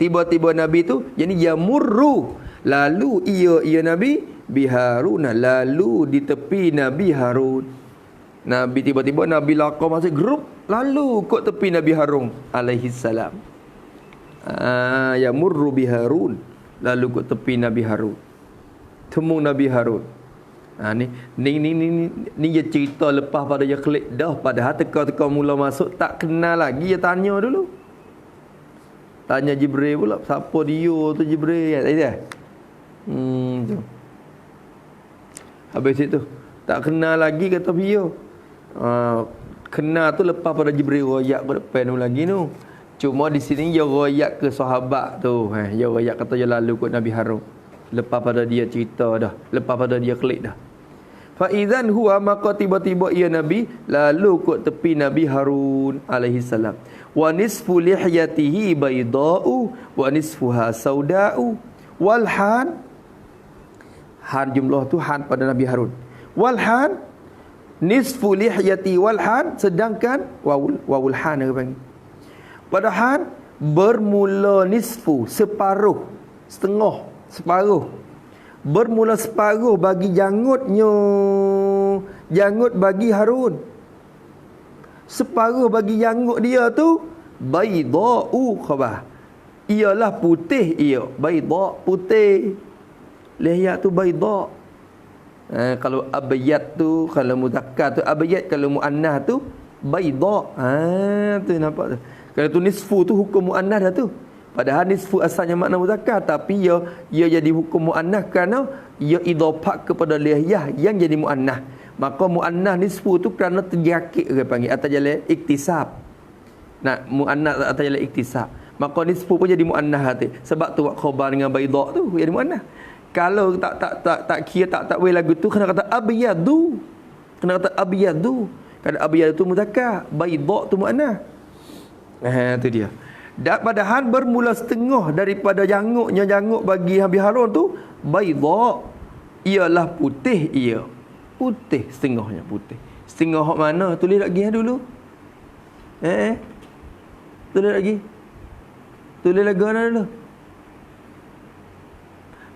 Tiba-tiba nabi tu yani yamurru. Lalu ia nabi biharun, lalu di tepi Nabi Harun. Nabi tiba-tiba Nabi laqa masuk grup, lalu kot tepi Nabi Harun alaihi salam. Yamurru biharun, lalu kot tepi Nabi Harun. Temu Nabi Harun. Ni dia cerita lepas pada dia klik dah, padahal teka-teka mula masuk tak kenal lagi, dia tanya dulu. Tanya Jibril pula, siapa dia tu Jibril? Tu. Habis itu tak kenal lagi kata beliau. Kenal tu lepas pada Jibril royak ke depan tu lagi tu. Cuma di sini dia royak ke sahabat tu. Dia royak kata dia lalu kot Nabi Harun. Lepas pada dia cerita dah, lepas pada dia klik dah. Fa idzan huwa, maka tiba-tiba ia Nabi lalu kot tepi Nabi Harun alaihi salam. Wa nisfu lihyatihi bayda'u wa nisfuha sauda'u wal han jumlah tu han pada Nabi Harun. Wal han nisfu lihyati wal han, sedangkan wawul han dia panggil. Pada han bermula nisfu, separuh, setengah, separuh. Bermula separuh bagi janggut bagi Harun. Separuh bagi janggut dia tu bayda'u khabah. Ialah putih ia. Bayda' putih. Lihya tu bayda'. Kalau abyad tu, kalau muzakkar tu abyad, kalau muannah tu bayda'. Tu nampak tu. Kalau tu nisfu tu hukum muannah dah tu. Padahal nisfu asalnya makna muzakkar, tapi ia jadi hukum muannah kerana ia idhafah kepada lihyah yang jadi muannah. Maka muannah nisfu tu kerana terjakit orang panggil atas jalan iktisab. Muannah atas jalan iktisab. Maka nisfu pun jadi muannah hati. Sebab tu khabar dengan bayda' tu jadi muannah. Kalau tak kira tak boleh lagu tu kena kata abyadu. Kena kata abyadu. Kalau abyadu tu muzakkar, bayda' tu muannah. Tu dia. Dan padahal bermula setengah daripada janggut bagi Nabi Harun tu bayda', ialah putih ia. Putih setengahnya putih. Setengah hak mana? Tulis lagi dulu. Tulis lagi. Tulis lagi mana dulu?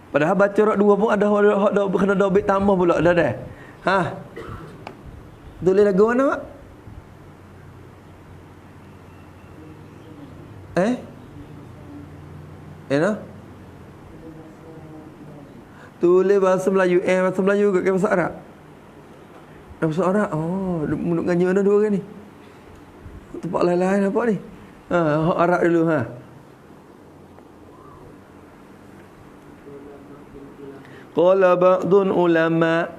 Padahal baca rak dua pun ada kena dobit tambah pula dah. Tulis lagi mana mak? Tulis bahasa Melayu. Bahasa Melayu ke bahasa Arab? Bahasa Arab. Menurut nganya ada dua orang ni. Tempat lain-lain nampak ni. Arab dulu Qala ba'dun ulama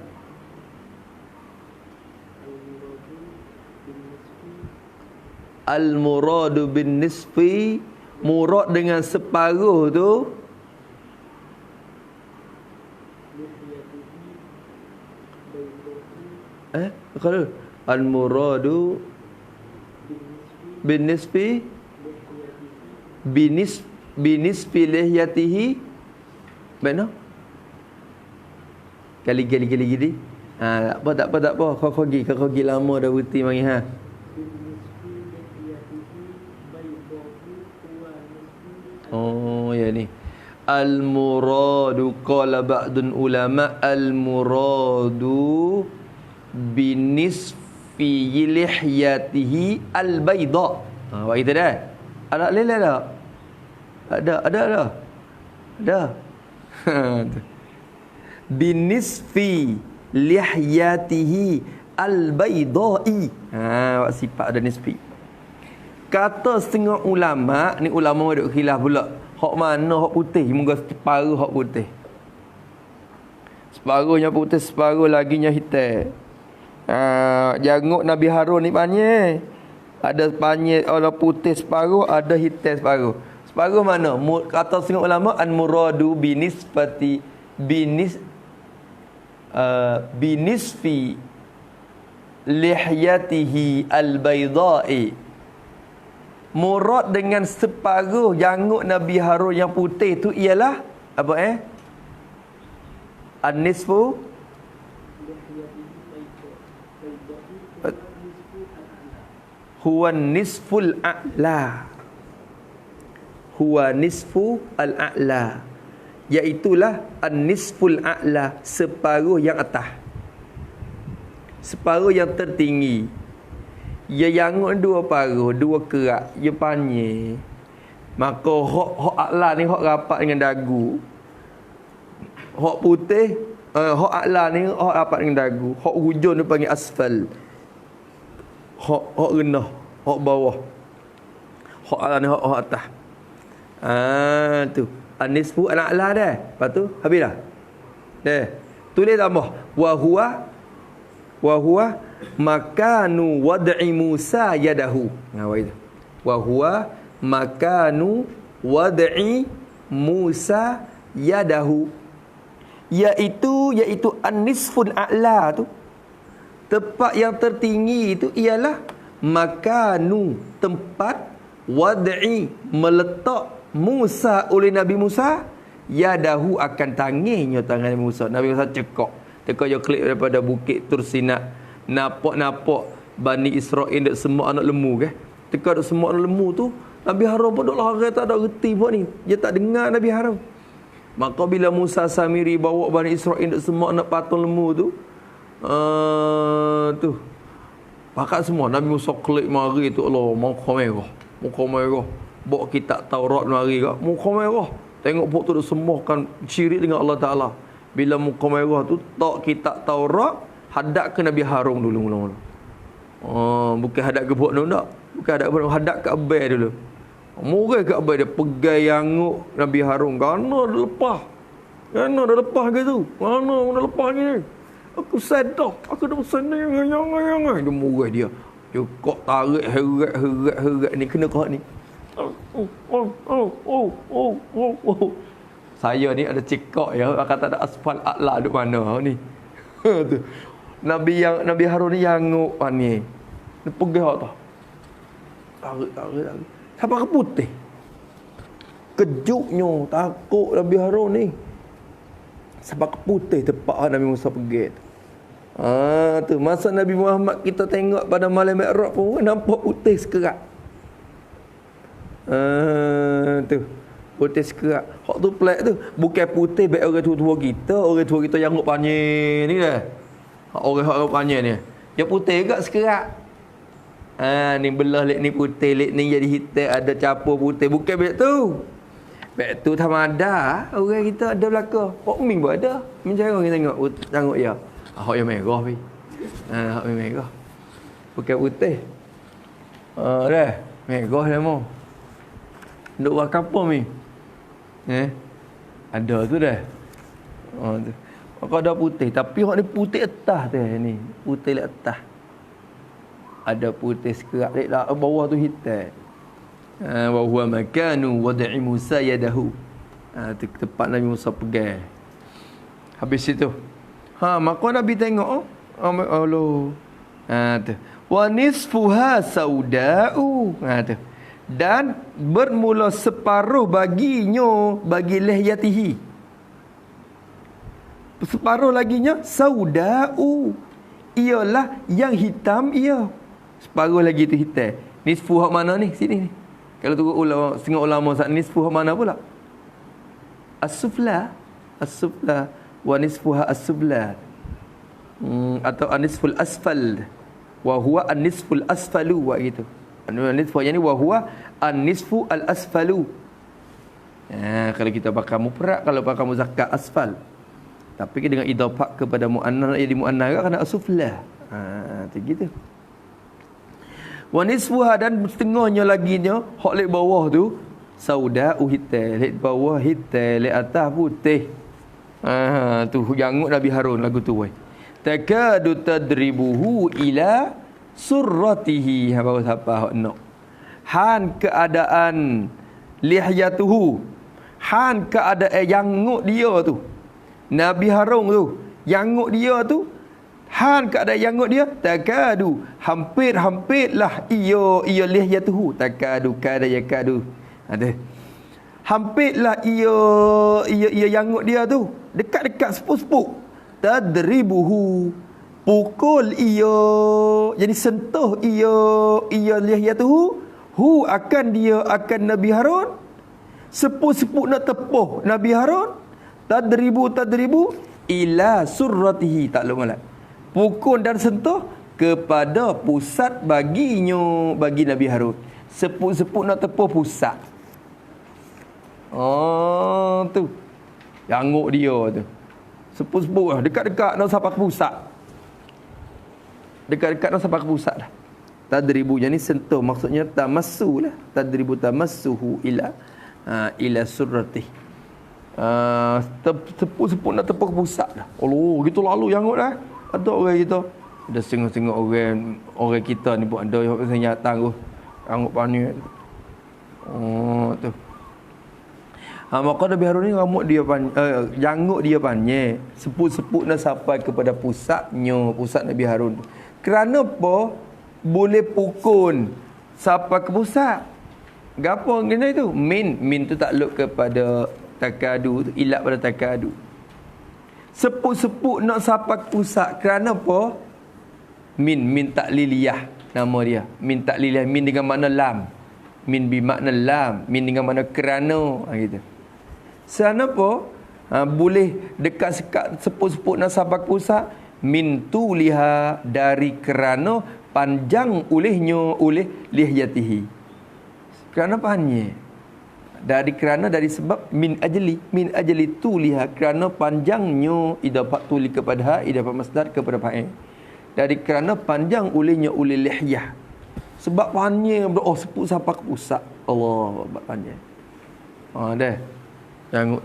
al-muradu bin nisfi, murad dengan separuh tu kalau al-muradu bin nisfi binisfi lihyatihi mana kali tak apa kau pergi lama dah berhenti mari ya ni al-muradu qala ba'dun ulama al-muradu binisfi lihyatihi al-bayda. Buat kita dah. Ada lele tak? Ada. Binisfi lihyatihi al-baydai. Wak sifat ada nisfi. Kata setengah ulama, ni ulama duk khilaf pula. Hak mana hak putih? Moga separuh hak putih. Separuhnya putih, separuh laginya hitam. Janggut Nabi Harun ni panjang. Ada panjang orang putih separuh, ada hitam separuh. Separuh mana? Kata setengah ulama an-muradu binisfati binisfi lihyatihi al-baydai. Murad dengan separuh janggut Nabi Harun yang putih tu ialah apa an-nisfu huwa nisful a'la. Huwa nisfu al-a'la, iaitulah an-nisful a'la, separuh yang atas, separuh yang tertinggi. Ia yangut dua paruh, dua kerak, ia panjang. Maka hak a'la ni hak rapat dengan dagu. Hak putih, hak a'la ni hak rapat dengan dagu. Hak hujung dia panggil asfal. Hak rendah, hak bawah. Hak a'la ni hak atas. Tu an-nisfu al-a'la dah. Lepas tu habis dah. Tulis tambah wa huwa makanu wad'i Musa yadahu. Wa huwa makanu wad'i Musa yadahu, iaitu an-nisful a'la tu, tempat yang tertinggi itu ialah makanu, tempat wad'i, meletak Musa oleh Nabi Musa yadahu, akan tangannya tangan Nabi Musa. Nabi Musa cekok je klik daripada bukit Tursina, nampak Bani Israel dak semua anak lembu ke. Teka dak semua anak lembu tu, Nabi Harun pun dok lari tak ada reti pun ni. Dia tak dengar Nabi Harun. Maka bila Musa Samiri bawa Bani Israel dak semua anak patung lembu tu, pakat semua Nabi Musa klik mari tu, Allah muka merah. Bawa kitab Taurat mari ke, muka merah. Tengok pok tu dak semahkan syirik dengan Allah Taala. Bila muka merah tu, tak kitab Taurat hadap ke Nabi Harun dulu mula-mula. Bukan hadap ke pok tu tak. Bukan hadap ke Abai dulu. Murai ke Abai dia pegang yangut Nabi Harun. Kerana dah lepas. Gitu. Kerana dah lepas ni. Aku sedar. Aku dah pesan ni. Dia murai dia. Dia kok tarik herat ni. Kena kau ni. Saya ni ada cekak ya, kata ada asfal a'la duk mana ni. Tu. Nabi Harun ni yangut ni. Dia pegang tau. Tarik. Siapa ke putih? Kejutnya, takut Nabi Harun ni. Siapa ke putih tempat Nabi Musa pergi tu. Tu masa Nabi Muhammad kita tengok pada malam Mi'raj pun nampak putih sekerat. Tu putih sekerat. Hak tu pelik tu. Bukan putih baik orang tua-tua kita. Orang tua kita yang panjang ni dah. Orang panjang ni. Dia putih juga sekerat. Ni belah lek ni putih, lek ni jadi hitam, ada capur putih. Bukan baik tu. Baik tu tamada. Orang kita ada belaka. Hak ming pun ada. Mencari kita tengok ya. Hak yang merah pi. Hak yang merah. Bukan putih. Dah. Merah dah mau. Duk buat kampung ni. Ada tu dah. Tu. Maka ada putih, tapi hak ni putih atas tu ni. Putih lek atas. Ada putih sekerat lek bawah tu hitam. Wa huwa makanu wad'i Musa yadahu. Tempat Nabi Musa pegang. Habis itu. Maka Nabi tengok Allah. Tu. Wa nisfuha sauda'u. Tu. Dan bermula separuh baginya bagi lihyatihi, separuh laginya sauda'u, ialah yang hitam ia. Separuh lagi tu hitam. Nisfu hak mana ni? Sini ni. Kalau tu ulama, setengah ulama sat nisfu hak mana pula? As-sufla. Wa nisfuha as-sufla. Atau an-nisful asfal. Wa huwa an-nisful asfalu wa gitu. Nisfu yang ni wa huwa an-nisfu al-asfalu. Kalau kita pakai mufrad, kalau pakai muzakkar asfal. Tapi dengan idafah kepada muannas jadi muannas kena asuflah. Tu gitu. Wa nisfuha, dan setengahnya laginya hak lek bawah tu sauda hitam, lek bawah hitam, lek atas putih. Tu janggut Nabi Harun lagu tu wei. Takadu tadribuhu ila surratihi. Baru siapa hak nak. Han keadaan lihyatuhu. Han keadaan janggut dia tu. Nabi Harun tu, janggut dia tu, han keadaan janggut dia takadu, hampir-hampirlah ia lihyatuhu. Takadu kada yakadu. Ada. Hampirlah ia janggut dia tu, dekat-dekat sepuk-sepuk. Tadribuhu, pukul ia, jadi sentuh ia lihyatuhu, hu akan Nabi Harun, sepuk-sepuk nak tepuh Nabi Harun. Tadribu ila surratihi, tak lupa. Pukul dan sentuh kepada pusat bagi Nabi Harun. Sepuk-sepuk nak tepuh pusat. Tu. Janggut dia tu. Sepuk-sepuk lah. Dekat-dekat nak sampai ke pusat. Dekat-dekat nak sampai ke pusat lah. Tadribu, jadi sentuh. Maksudnya tamassu lah. Tadribu tamassuhu ila surratihi. Sepuk-sepuk nak tepuk pusat dah. Allah, gitu lalu janggut dah. Ada orang kita. Ada setengah-setengah orang kita ni pun ada yang senjata tu. Janggut panik. Tu. Maka Nabi Harun ni rambut dia janggut dia panjang. Sepuk-sepuk nak sampai kepada pusat Nabi Harun tu. Kerana apa? Boleh pukul sampai ke pusat. Gapo kena itu? Min tu takluk kepada takadu tu, ilat pada takadu. Sepuk-sepuk nak sampai ke pusat. Kerana apa? Min takliliyah nama dia. Min takliliyah, min dengan makna lam. Min bermakna lam, min dengan makna kerana, gitu. Kerana apa? Boleh dekat sekat sepuk-sepuk nak sampai ke pusat. Min tuliha, dari kerana panjang oleh lihyatihi. Kerana panjang. Dari sebab min ajli tuliha, kerana panjangnya idafah tuli kepada ha, idafah masdar kepada fa'il. Dari kerana panjang oleh lihyah. Sebab panjang, sepuk sampai ke pusat. Allah, panjang. Dah. Jangan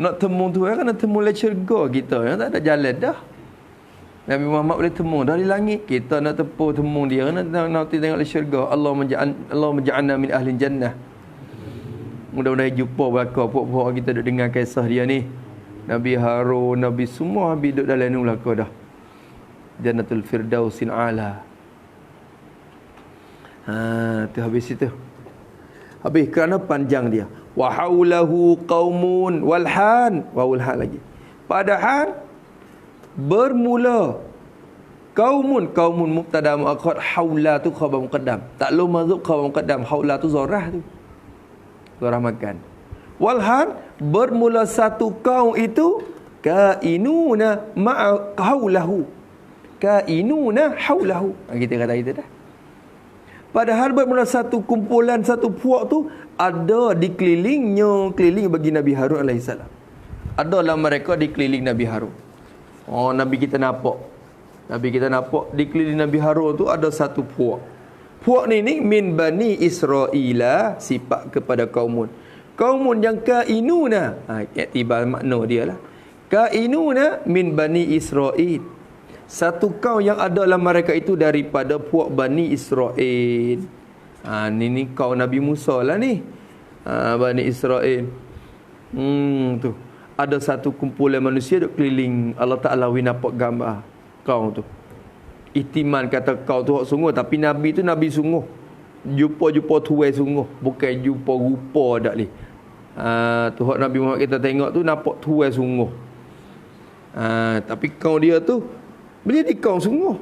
nak temu tu kan, nak temu le syurga kita, tak ada jalan dah. Nabi Muhammad boleh temu dari langit, kita nak temu dia, nak tengok le syurga. Allah menja'alna min ahli jannah. Mudah-mudahan jumpa belaka puak-puak kita duk dengar kisah dia ni. Nabi Harun, Nabi semua habis duduk dalam ni belaka dah. Jannatul Firdausin A'la. Tu habis itu. Habis kerana panjang dia. Wa haulahu qaumun walhan, wawulhan lagi. Padahal bermula qaumun mubtada muakhar, haula tu khabar muqaddam. Tak lu mazuk khabar muqaddam, haula tu zarah tu. Surah makan. Walhan, bermula satu kaum itu kainuna ma'a haulahu. Kainuna haulahu. Kita kata itu dah. Padahal bermula satu kumpulan, satu puak tu ada di keliling bagi Nabi Harun alaihissalam. Adalah mereka di keliling Nabi Harun. Nabi kita nampak di keliling Nabi Harun tu ada satu puak. Puak ni min bani Israila, sifat kepada kaumun yang kainuna. Iktibar makna dia lah. Kainuna min bani Israil. Satu kaum yang ada dalam mereka itu daripada puak Bani Israil. Ni kaum Nabi Musa lah ni. Bani Israil. Tu. Ada satu kumpulan manusia duk keliling. Allah Ta'ala nampak gambar kaum tu. Ihtimal kata kau tu hak sungguh, tapi Nabi tu Nabi sungguh. Jumpa tuai sungguh, bukan jumpa rupa dak ni. Tu hak Nabi Muhammad kita tengok tu nampak tuai sungguh. Tapi kau dia tu boleh jadi kaum sungguh.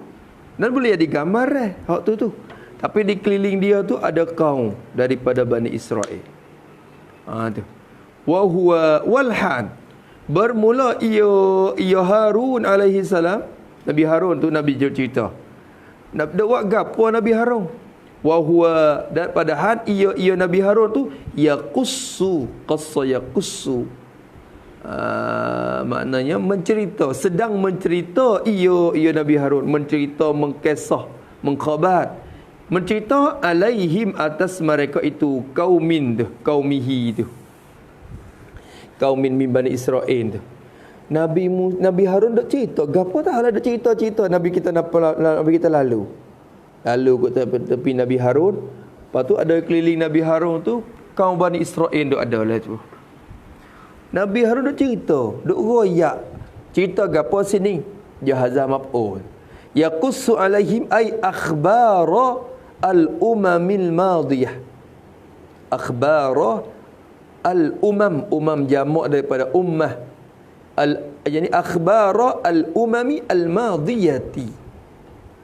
Dan boleh jadi gambar hak tu. Tapi di keliling dia tu ada kaum daripada Bani Israel. Tu. Wa huwa walhan. Bermula ia Harun alaihi salam. Nabi Harun tu Nabi cerita. Nak buat gapo Nabi Harun? Wa huwa, dan padahal ia Nabi Harun tu yaqussu, qassa yaqussu. maknanya mencerita, sedang mencerita ia Nabi Harun mencerita, mengkisah, mengkhabar, mencerita alaihim atas mereka itu, kaumihi tu, kaumin min Bani Israel tu. Nabi Harun dak cerita, gapo tak ada cerita Nabi kita lalu ke tepi Nabi Harun. Lepas tu ada keliling Nabi Harun tu kaum Bani Israel duk ada lah tu. Nabi Harun duk cerita, duk royak. Cerita gapo sini? Jahazah maf'ul. Yaqussu alaihim ay akhbara al-umamil madiyah. Akhbara umam jamak daripada ummah. Yani akhbara al-umami al-madiyati.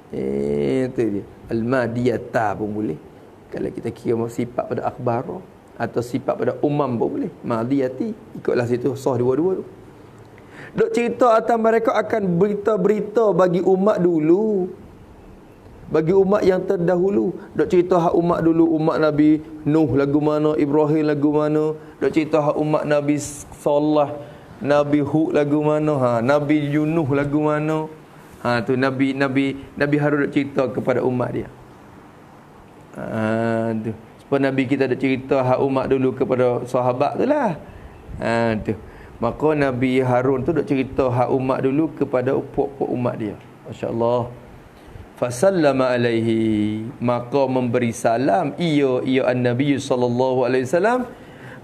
Itu dia. Al-madiyata pun boleh. Kalau kita kira sifat pada akhbara atau sifat pada umam pun boleh. Madiyati, ikutlah situ sah dua-dua tu. Dok cerita atas mereka akan berita-berita bagi umat dulu, bagi umat yang terdahulu. Dok cerita hak umat dulu, umat Nabi Nuh lagu mana, Ibrahim lagu mana. Dok cerita hak umat Nabi Saleh, Nabi Hud lagu mana, Nabi Yunuh lagu mana. Tu Nabi Harun dok cerita kepada umat dia. Tu. Supaya Nabi kita ada cerita hak umat dulu kepada sahabat tu lah. Tu. Maka Nabi Harun tu dok cerita hak umat dulu kepada puak-puak umat dia. Masya-Allah. Fasallama alaihi, maka memberi salam ia an-nabi sallallahu alaihi wasallam,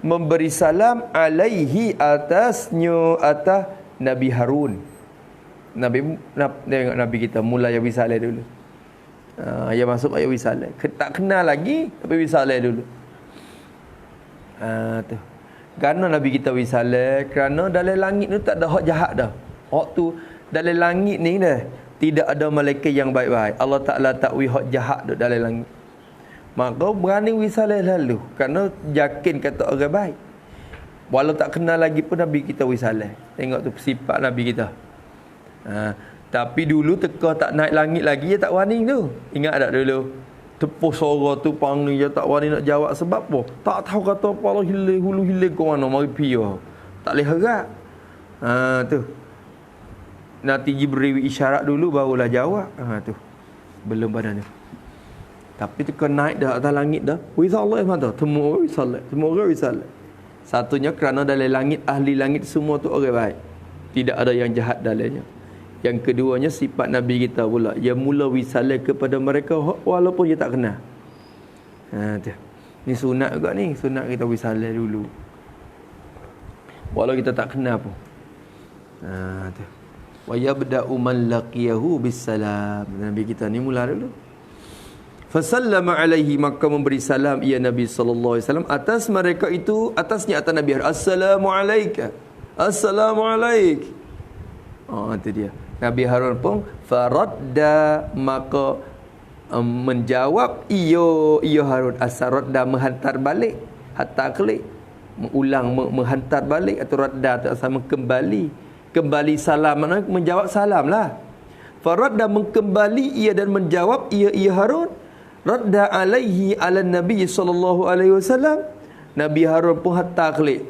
memberi salam alaihi atasnya, atas Nabi Harun. Tengok Nabi kita mulai yang wisalah dulu. Yang masuk ayat wisalah. Tak kenal lagi tapi wisalah dulu. Tu. Kerana Nabi kita wisalah, kerana dalam langit tu tak ada hak jahat dah. Hak tu dalam langit ni dah tidak ada malaikat yang baik-baik. Allah Taala tak wi hak jahat duk dalam langit. Maka berani wisalah lalu kerana yakin kata orang baik. Walau tak kenal lagi pun Nabi kita wisalah. Tengok tu sifat Nabi kita. Tapi dulu teka tak naik langit lagi dia tak wani tu. Ingat tak dulu? Tepuh suara tu panggil dia tak wani nak jawab sebab apa? Tak tahu kata apa Allah hilir hulu hilir ke mana mari pi. Tak boleh harap. Tu. Nanti Jibril isyarat dulu barulah jawab. Tu. Belum pada ni. Tapi teka naik dah atas langit dah. Wisa Allah mata. Semua orang wisalah. Semua orang wisalah. Satunya kerana dalam langit, ahli langit semua tu orang baik. Tidak ada yang jahat dalamnya. Yang keduanya sifat Nabi kita pula, dia mula wisalah kepada mereka walaupun dia tak kenal. Tu. Ni sunat juga ni, sunat kita wisalah dulu. Walau kita tak kenal pun. Tu. Wa yabda'u man laqiyahu bisalam. Nabi kita ni mula dulu. Fasallama alaihi, maka memberi salam ia Nabi sallallahu alaihi wasallam atas mereka itu, atasnya atas Nabi. Assalamu alayka. Assalamu alayk. Itu dia. Nabi Harun pun faradda, maka menjawab ia Harun. Asaradda, menghantar balik, hatta klik, mengulang, menghantar balik, atau radda tu sama kembali salam, maknanya menjawab salam lah. Faradda, mengkembali ia dan menjawab ia Harun. Radda alaihi ala Nabi sallallahu alaihi wasallam. Nabi Harun pun hatta klik,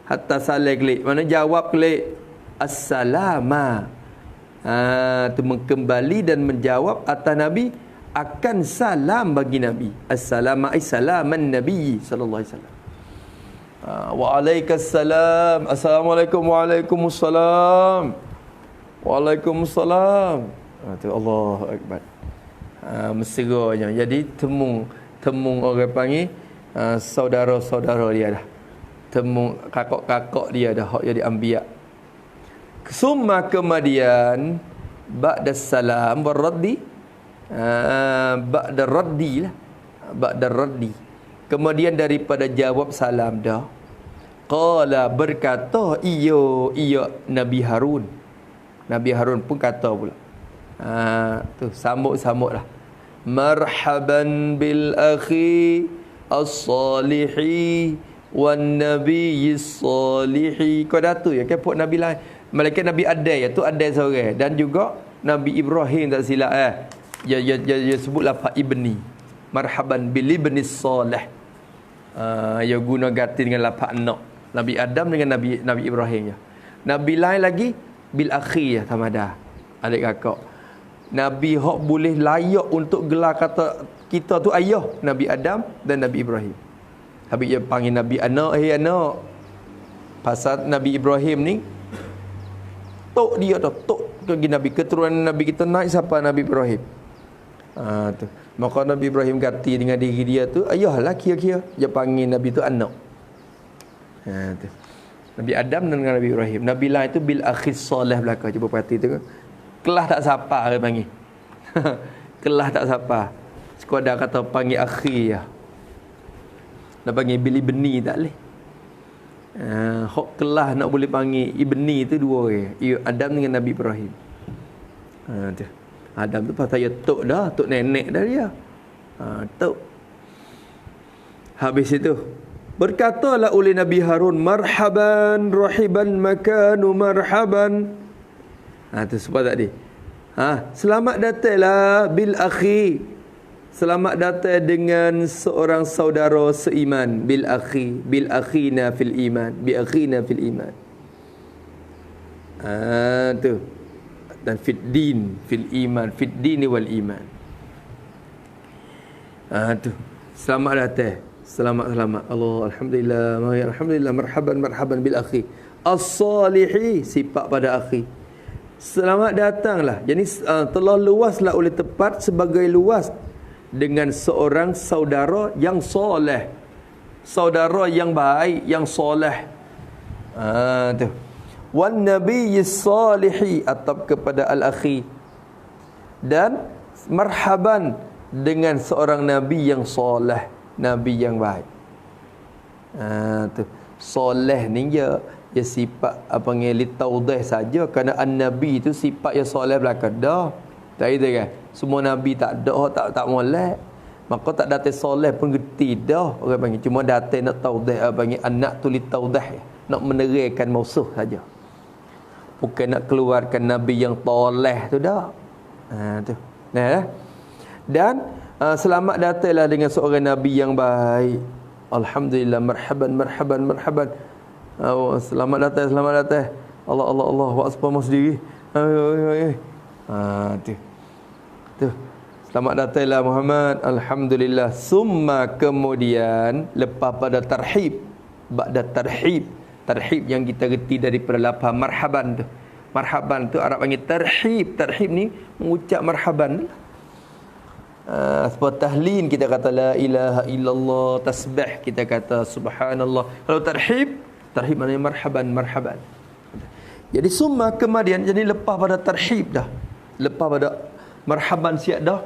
hatta salam klik, mana jawab klik assalama. Tu mengkembali dan menjawab atas Nabi akan salam bagi Nabi. Assalamu salaman Nabi sallallahu alaihi wasallam. Waalaikumsalam. Assalamualaikum. Waalaikumsalam. Waalaikumsalam. Tu Allahu akbar. Mesranya. Jadi temung orang panggil saudara-saudara dia dah. Temung kakak-kakak dia dah hak jadi anbiya. Summa kemudian ba'da salam warraddi, ba'da raddi lah, ba'da raddi, kemudian daripada jawab salam dah, qala, berkata ia Nabi Harun. Nabi Harun pun kata pula, tu sambut lah, marhaban bil akhi as-salihi wan nabiyyis salihi. Kau dah tu ya ke pok Nabi lain, malaikat Nabi Adai, tu Adai seorang, dan juga Nabi Ibrahim tak silap dia sebut lafaz ibni, marhaban bil ibni salih. Dia guna ganti dengan lafaz anak, Nabi Adam dengan Nabi Ibrahim ya. Nabi lain lagi bil akhi ya tamada. Adik kakak. Nabi hok boleh layak untuk gelar kata kita tu ayah, Nabi Adam dan Nabi Ibrahim. Habis dia panggil Nabi anak, anak. Pasal Nabi Ibrahim ni tok dia tu, tok ke Nabi, keturunan Nabi kita naik siapa? Nabi Ibrahim. Tu. Maka Nabi Ibrahim ganti dengan diri dia tu, ayahlah kira-kira. Dia panggil Nabi tu anak. Tu. Nabi Adam dengan Nabi Ibrahim. Nabi lain tu bil akhis soleh belakang. Cuba perhati tu. Kelah tak siapa dia panggil. Kelah tak siapa. Sekadar kata panggil akhi ya. Nak panggil bili beni tak boleh. Hok kelah nak boleh panggil ibni tu dua orang. Adam dengan Nabi Ibrahim. Tu. Adam tu pasal dia tok dah, tok nenek dah dia. Tok. Habis itu berkatalah oleh Nabi Harun, marhaban rahiban makanu marhaban. Tu sebab tadi. Selamat datanglah bil akhi. Selamat datang dengan seorang saudara seiman, bil akhi, bil akhina fil iman, bi akhina fil iman. Tu. Dan fid din, fil iman, fid din wal iman. Tu. Selamat datang. Selamat. Allah, alhamdulillah, alhamdulillah, marhaban marhaban bil akhi. As-salihi, sifat pada akhi. Selamat datanglah. Jadi telah luaslah oleh tepat sebagai luas dengan seorang saudara yang soleh, saudara yang baik, yang soleh. Tu. Wan nabiyyi salihi, atap kepada al-akhi. Dan marhaban dengan seorang nabi yang soleh, nabi yang baik. Tu. Soleh ni dia sifat apa panggil taudih saja, kerana an-nabi tu sifat yang soleh belaka dah. Tak ada kan? Semua nabi tak ada, tak molek. Maka tak datang soleh pun gerti dah orang panggil. Cuma datang nak taudih, apa panggil anak tu li taudih, nak menerangkan mausuh saja. Bukan nak keluarkan nabi yang toleh tu dah. Tu. Nah. Dan selamat datanglah dengan seorang nabi yang baik. Alhamdulillah, marhaban marhaban marhaban. Selamat datang. Allah buat sepama sendiri. Tu. Selamat datanglah Muhammad. Alhamdulillah. Summa, kemudian lepas pada tarhib, ba'da tarhib. Tarhib yang kita reti daripada lafaz marhaban tu. Marhaban tu Arab panggil tarhib. Tarhib ni mengucap marhaban. Sebab tahlil kita kata la ilaha illallah, tasbih kita kata subhanallah. Kalau tarhib maknanya marhaban. Jadi summa, kemudian, jadi lepas pada tarhib dah, lepas pada marhaban siap dah.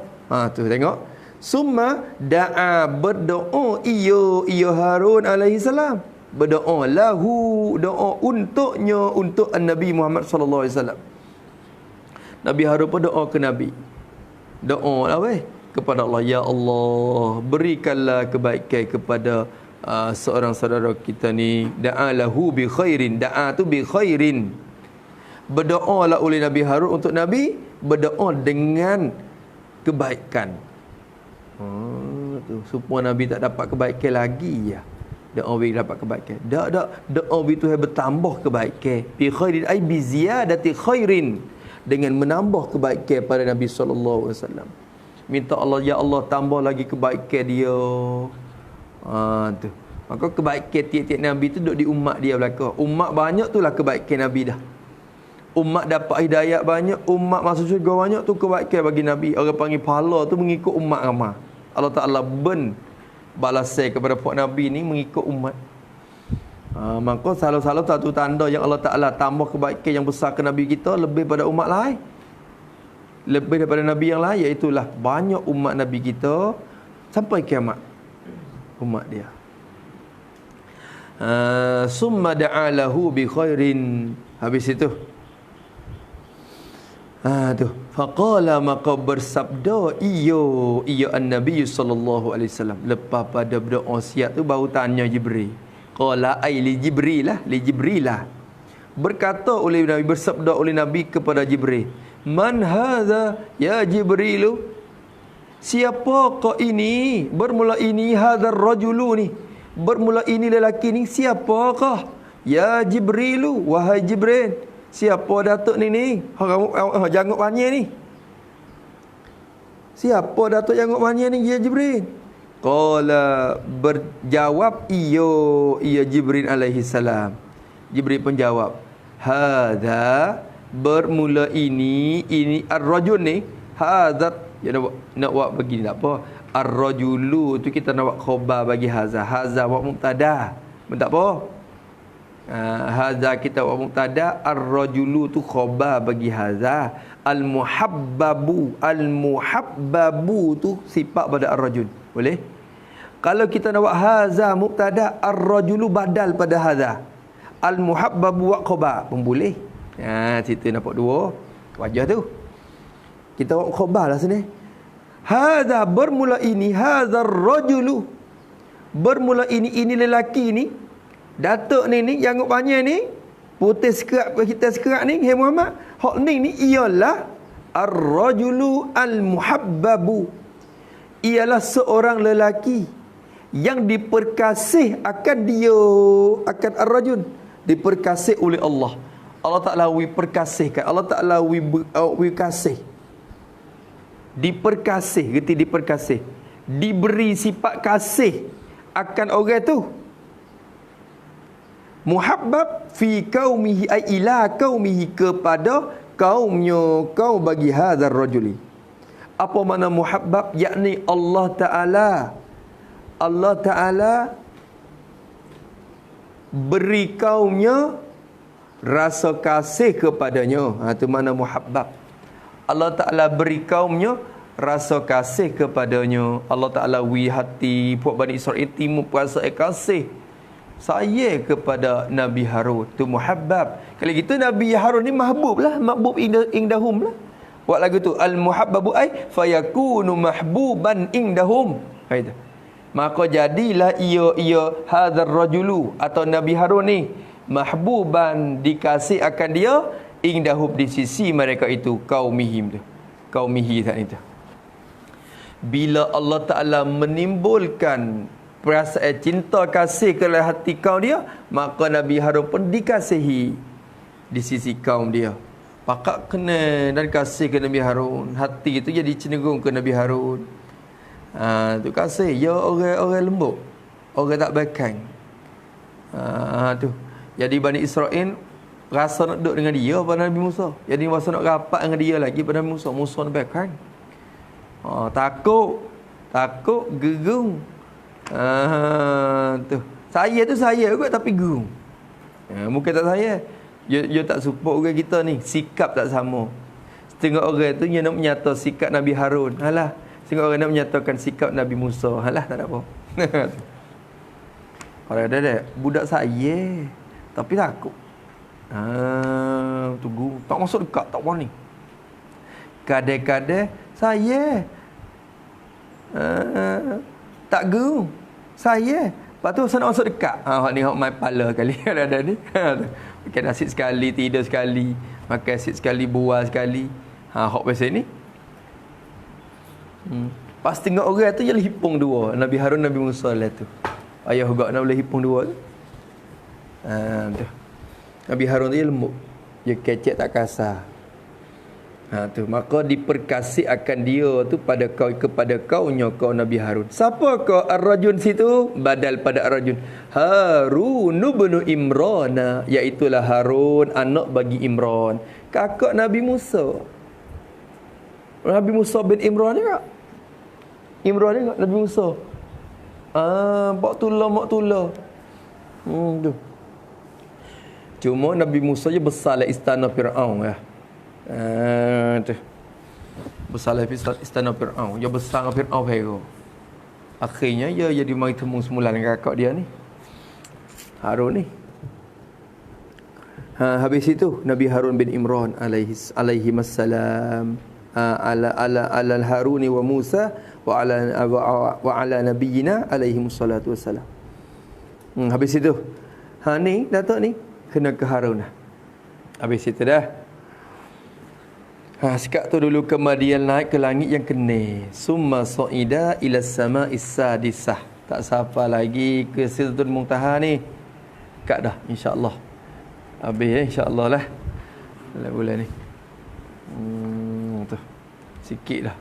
Tu tengok. Summa da'a, berdoa iyo Harun alaihi salam. Berdoa lahu, doa untuknya, untuk Nabi Muhammad sallallahu alaihi wasallam. Nabi Harun pun doa ke Nabi. Doa lah kepada Allah, ya Allah, berikanlah kebaikan kepada seorang saudara kita ni. Da'a lahu bi khairin. Da'a tu bi khairin. Berdoalah oleh Nabi Harun untuk Nabi, berdoa dengan kebaikan. Tu supaya Nabi tak dapat kebaikan lagi ya. Doa we dapat kebaikan. Doa we tu bertambah kebaikan. Bi khairin ai bi ziyadati khairin, dengan menambah kebaikan pada Nabi sallallahu alaihi wasallam. Minta Allah, ya Allah, tambah lagi kebaikan dia. Tu. Maka kebaikan tiap-tiap Nabi tu duduk di umat dia belaka. Umat banyak itulah kebaikan Nabi dah. Umat dapat hidayat banyak, umat masuk syurga banyak, tu kebaikan bagi Nabi. Orang panggil pahala tu mengikut umat ramai. Allah Ta'ala balasai kepada puak Nabi ni mengikut umat. Maka salah-salah satu tanda yang Allah Ta'ala tambah kebaikan yang besar ke Nabi kita lebih pada umat lain, lebih daripada Nabi yang lain, iaitulah banyak umat Nabi kita sampai kiamat umat dia. Summa da'alahu bi khairin. Habis itu tu faqala, maka bersabda iyo an-nabi sallallahu alaihi wasallam. Lepas pada berdoa siap tu baru tanya Jibril. Qala ai li Jibrilah. Berkata oleh Nabi, bersabda oleh Nabi kepada Jibril, man hadza ya Jibrilu, siapakah ini? Bermula ini hadzal rajulu ni, bermula ini lelaki ni siapakah? Ya Jibrilu, wahai Jibril. Siapa datuk ni? Orang janggut banyak ni. Siapa datuk janggut banyak ni? Ya Jibril. Qala, berjawab iya Jibril alaihi salam. Jibril pun jawab, hadza, bermula ini ar-rajul ni, hadza, ya nak buat begini tak apa. Ar-rajulu tu kita nak buat khabar bagi hadza. Hadza buat mubtada. Tak apa. Hadza kita buat mubtada, ar-rajulu tu khabar bagi hadza. Al-muhabbabu tu sifat pada ar-rajul. Boleh? Kalau kita nak buat hadza mubtada, ar-rajulu badal pada hadza. Al-muhabbabu wa khabar pun boleh. Situ nampak dua wajah tu. Kita buat khabar lah sini. Hadza, bermula ini, hadza ar-rajulu, bermula ini lelaki ni, datuk ni janggut banyak ni, putih sekerak kita sekerak ni, hey Muhammad, hak ni ialah ar-rajulu al-muhabbabu, ialah seorang lelaki yang diperkasih akan dia, akan ar-rajul, diperkasih oleh Allah. Allah Ta'ala perkasihkan, Allah Ta'ala kasih, diperkasih, gerti diperkasih, diberi sifat kasih akan orang tu. Muhabbab fi qaumihi, ay ila qaumihi, kepada kaumnya, kaum bagi hadzal rajuli. Apa makna muhabbab? Yakni Allah Ta'ala beri kaumnya rasa kasih kepadanya. Itu makna muhabbab. Allah Ta'ala beri kaumnya rasa kasih kepadanya. Allah Ta'ala hati puak Bani Israel timur perasaan kasih saya kepada Nabi Harun. Tu muhabbab. Kalau gitu Nabi Harun ni mahbub lah, mahbub indahum lah. Buat lagu tu, al-muhabbabu ay fayakunu mahbuban indahum. Itu. Maka jadilah ia hadzal rajulu atau Nabi Harun ni mahbuban, dikasih akan dia, indahum, di sisi mereka itu, kaumihim tu, kaumihi saat itu. Bila Allah Ta'ala menimbulkan perasaan cinta kasih ke dalam hati kaum dia, maka Nabi Harun pun dikasihi di sisi kaum dia. Pakak kena dan kasih ke Nabi Harun, hati itu jadi cenderung ke Nabi Harun. Tu kasih ya orang lembut, orang tak baikkan. Tu jadi Bani Israel rasa nak duduk dengan dia pada Nabi Musa. Jadi rasa nak rapat dengan dia lagi pada Nabi Musa. Musa nak baikkan. Takut, gerung. Tu. Saya kot tapi gerung. Mungkin tak saya. Dia tak support orang kita ni. Sikap tak sama. Setengah orang tu dia nak menyata sikap Nabi Harun. Alah. Setengah orang nak menyatakan sikap Nabi Musa. Alah, tak ada apa. Orang ada budak saya tapi takut. Tunggu. Tak masuk dekat, tak berani. Kadang-kadang saya tak gerung. Saya. Lepas tu saya nak masuk dekat. Hak ni hak main pala kali. Ada ni. Makan nasi sekali, tidur sekali. Makan nasi sekali, buah sekali. Hak biasa ni. Pas tengok orang tu, dia hipung dua. Nabi Harun, Nabi Musa lah tu. Ayah juga nak boleh hipung dua tu. Tu. Nabi Harun tu dia lembut. Dia kecek tak kasar. Tu. Maka diperkasih akan dia tu pada kau, kepada kaunya, kau Nabi Harun. Siapa kau ar-rajul situ? Badal pada ar-rajul. Harun bin Imran, iaitulah Harun anak bagi Imran, kakak Nabi Musa. Nabi Musa bin Imran ni tak? Imran ni tak? Nabi Musa. Maktullah. Tu. Cuma Nabi Musa je besar lah istana Fir'aun ya. Tu. Besar lah istana Fir'aun. Dia besar dengan Fir'aun Pharaoh. Akhirnya dia jadi mari temu semula dengan kakak dia ni, Harun ni. Habis itu Nabi Harun bin Imran alaihi wassalam, ala Haruni wa Musa wa ala nabiyyina alaihi wassalatu wassalam. Habis itu ni datuk ni kena ke Harun dah. Habis itu dah. Sekat tu dulu kemudian naik ke langit yang kene. Summa sa'ida ila sama'is sadisah. Tak sampai lagi ke Sidratul Muntaha ni. Dekat dah insya-Allah. Habis insya-Allah lah. Dalam bulan ni. Tu. Sikit dah.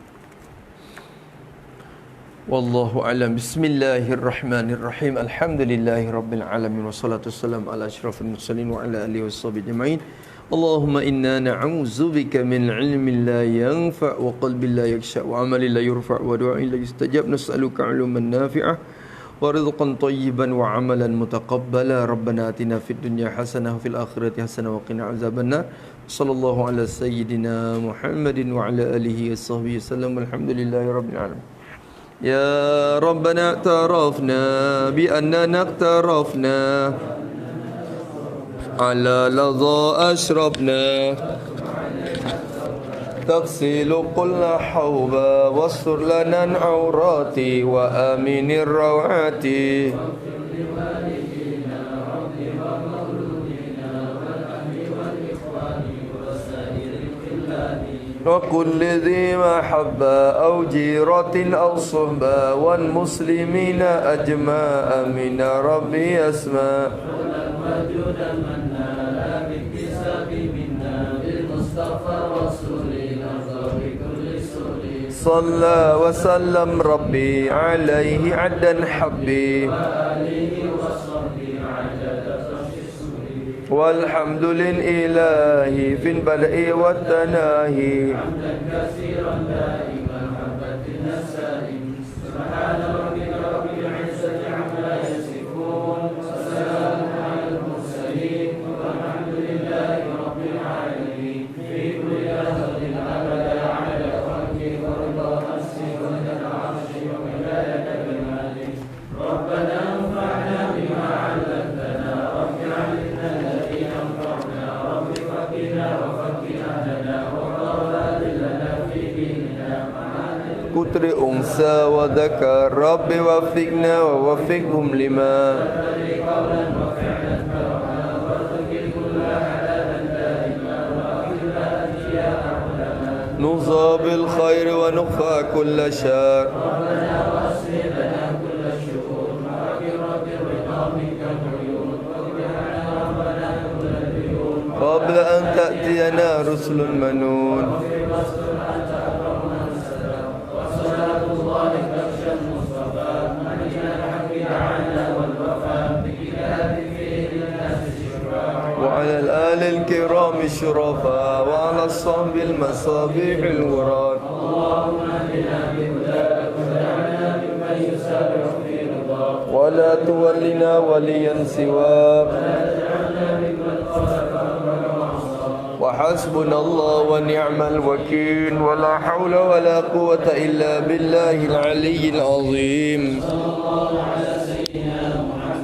Wallahu a'lam. Bismillahirrahmanirrahim. Alhamdulillahirabbil alamin wassalatu wassalamu ala asyrafil mursalin wa ala alihi washabbihi ajma'in. Allahumma inna na'udzubika min ilmin la yanfa' wa qalbin la yakhsha' wa amalin la yurfa' wa du'ain la yustajab. Nas'aluka 'ilman nafi'ah wa rizqan thayyiban wa 'amalan mutaqabbala. Rabbana atina fid dunya hasanah wa fil akhirati hasanah wa qina 'adzabannar. Sallallahu ala sayyidina Muhammadin wa ala alihi washabbihi wasallam. Alhamdulillahirabbil alamin. يا ربنا اعترفنا بأننا اقترفنا على لظى أشربنا تغسل كل حوبا واستر لنا العورات وآمن الروعات وكل ذي محبة أو جيرة أو صحبة والمسلمين أجمع من ربي أسماء صلى وسلم ربي عليه عدا حبي والحمد لله في البدء والتناهي كثيرا دائما محبة النسائم سبحان ربك رب العزة عما يصفون وسلام على المرسلين والحمد لله رب العالمين في كل لحظة أبدا على خلقه ورضا نفسه وزنة عرشه ومداد كلماته ربنا انفعنا بما علمتنا رب علمنا كتر أنثى وذكر رب وفقنا ووفقهم لما نوصى بالخير ونخفى كل شر قبل أن تأتينا رسل منون وعلى الآل الكرام الشرفاء وعلى الصحب المصابيح الوراد اللهم اهدنا بهداك واجعلنا ممن يسارع في رضاك ولا تولنا وليا سواك وحسبنا الله ونعم الوكيل ولا حول ولا قوة إلا بالله العلي العظيم. صلى الله على سيدنا محمد.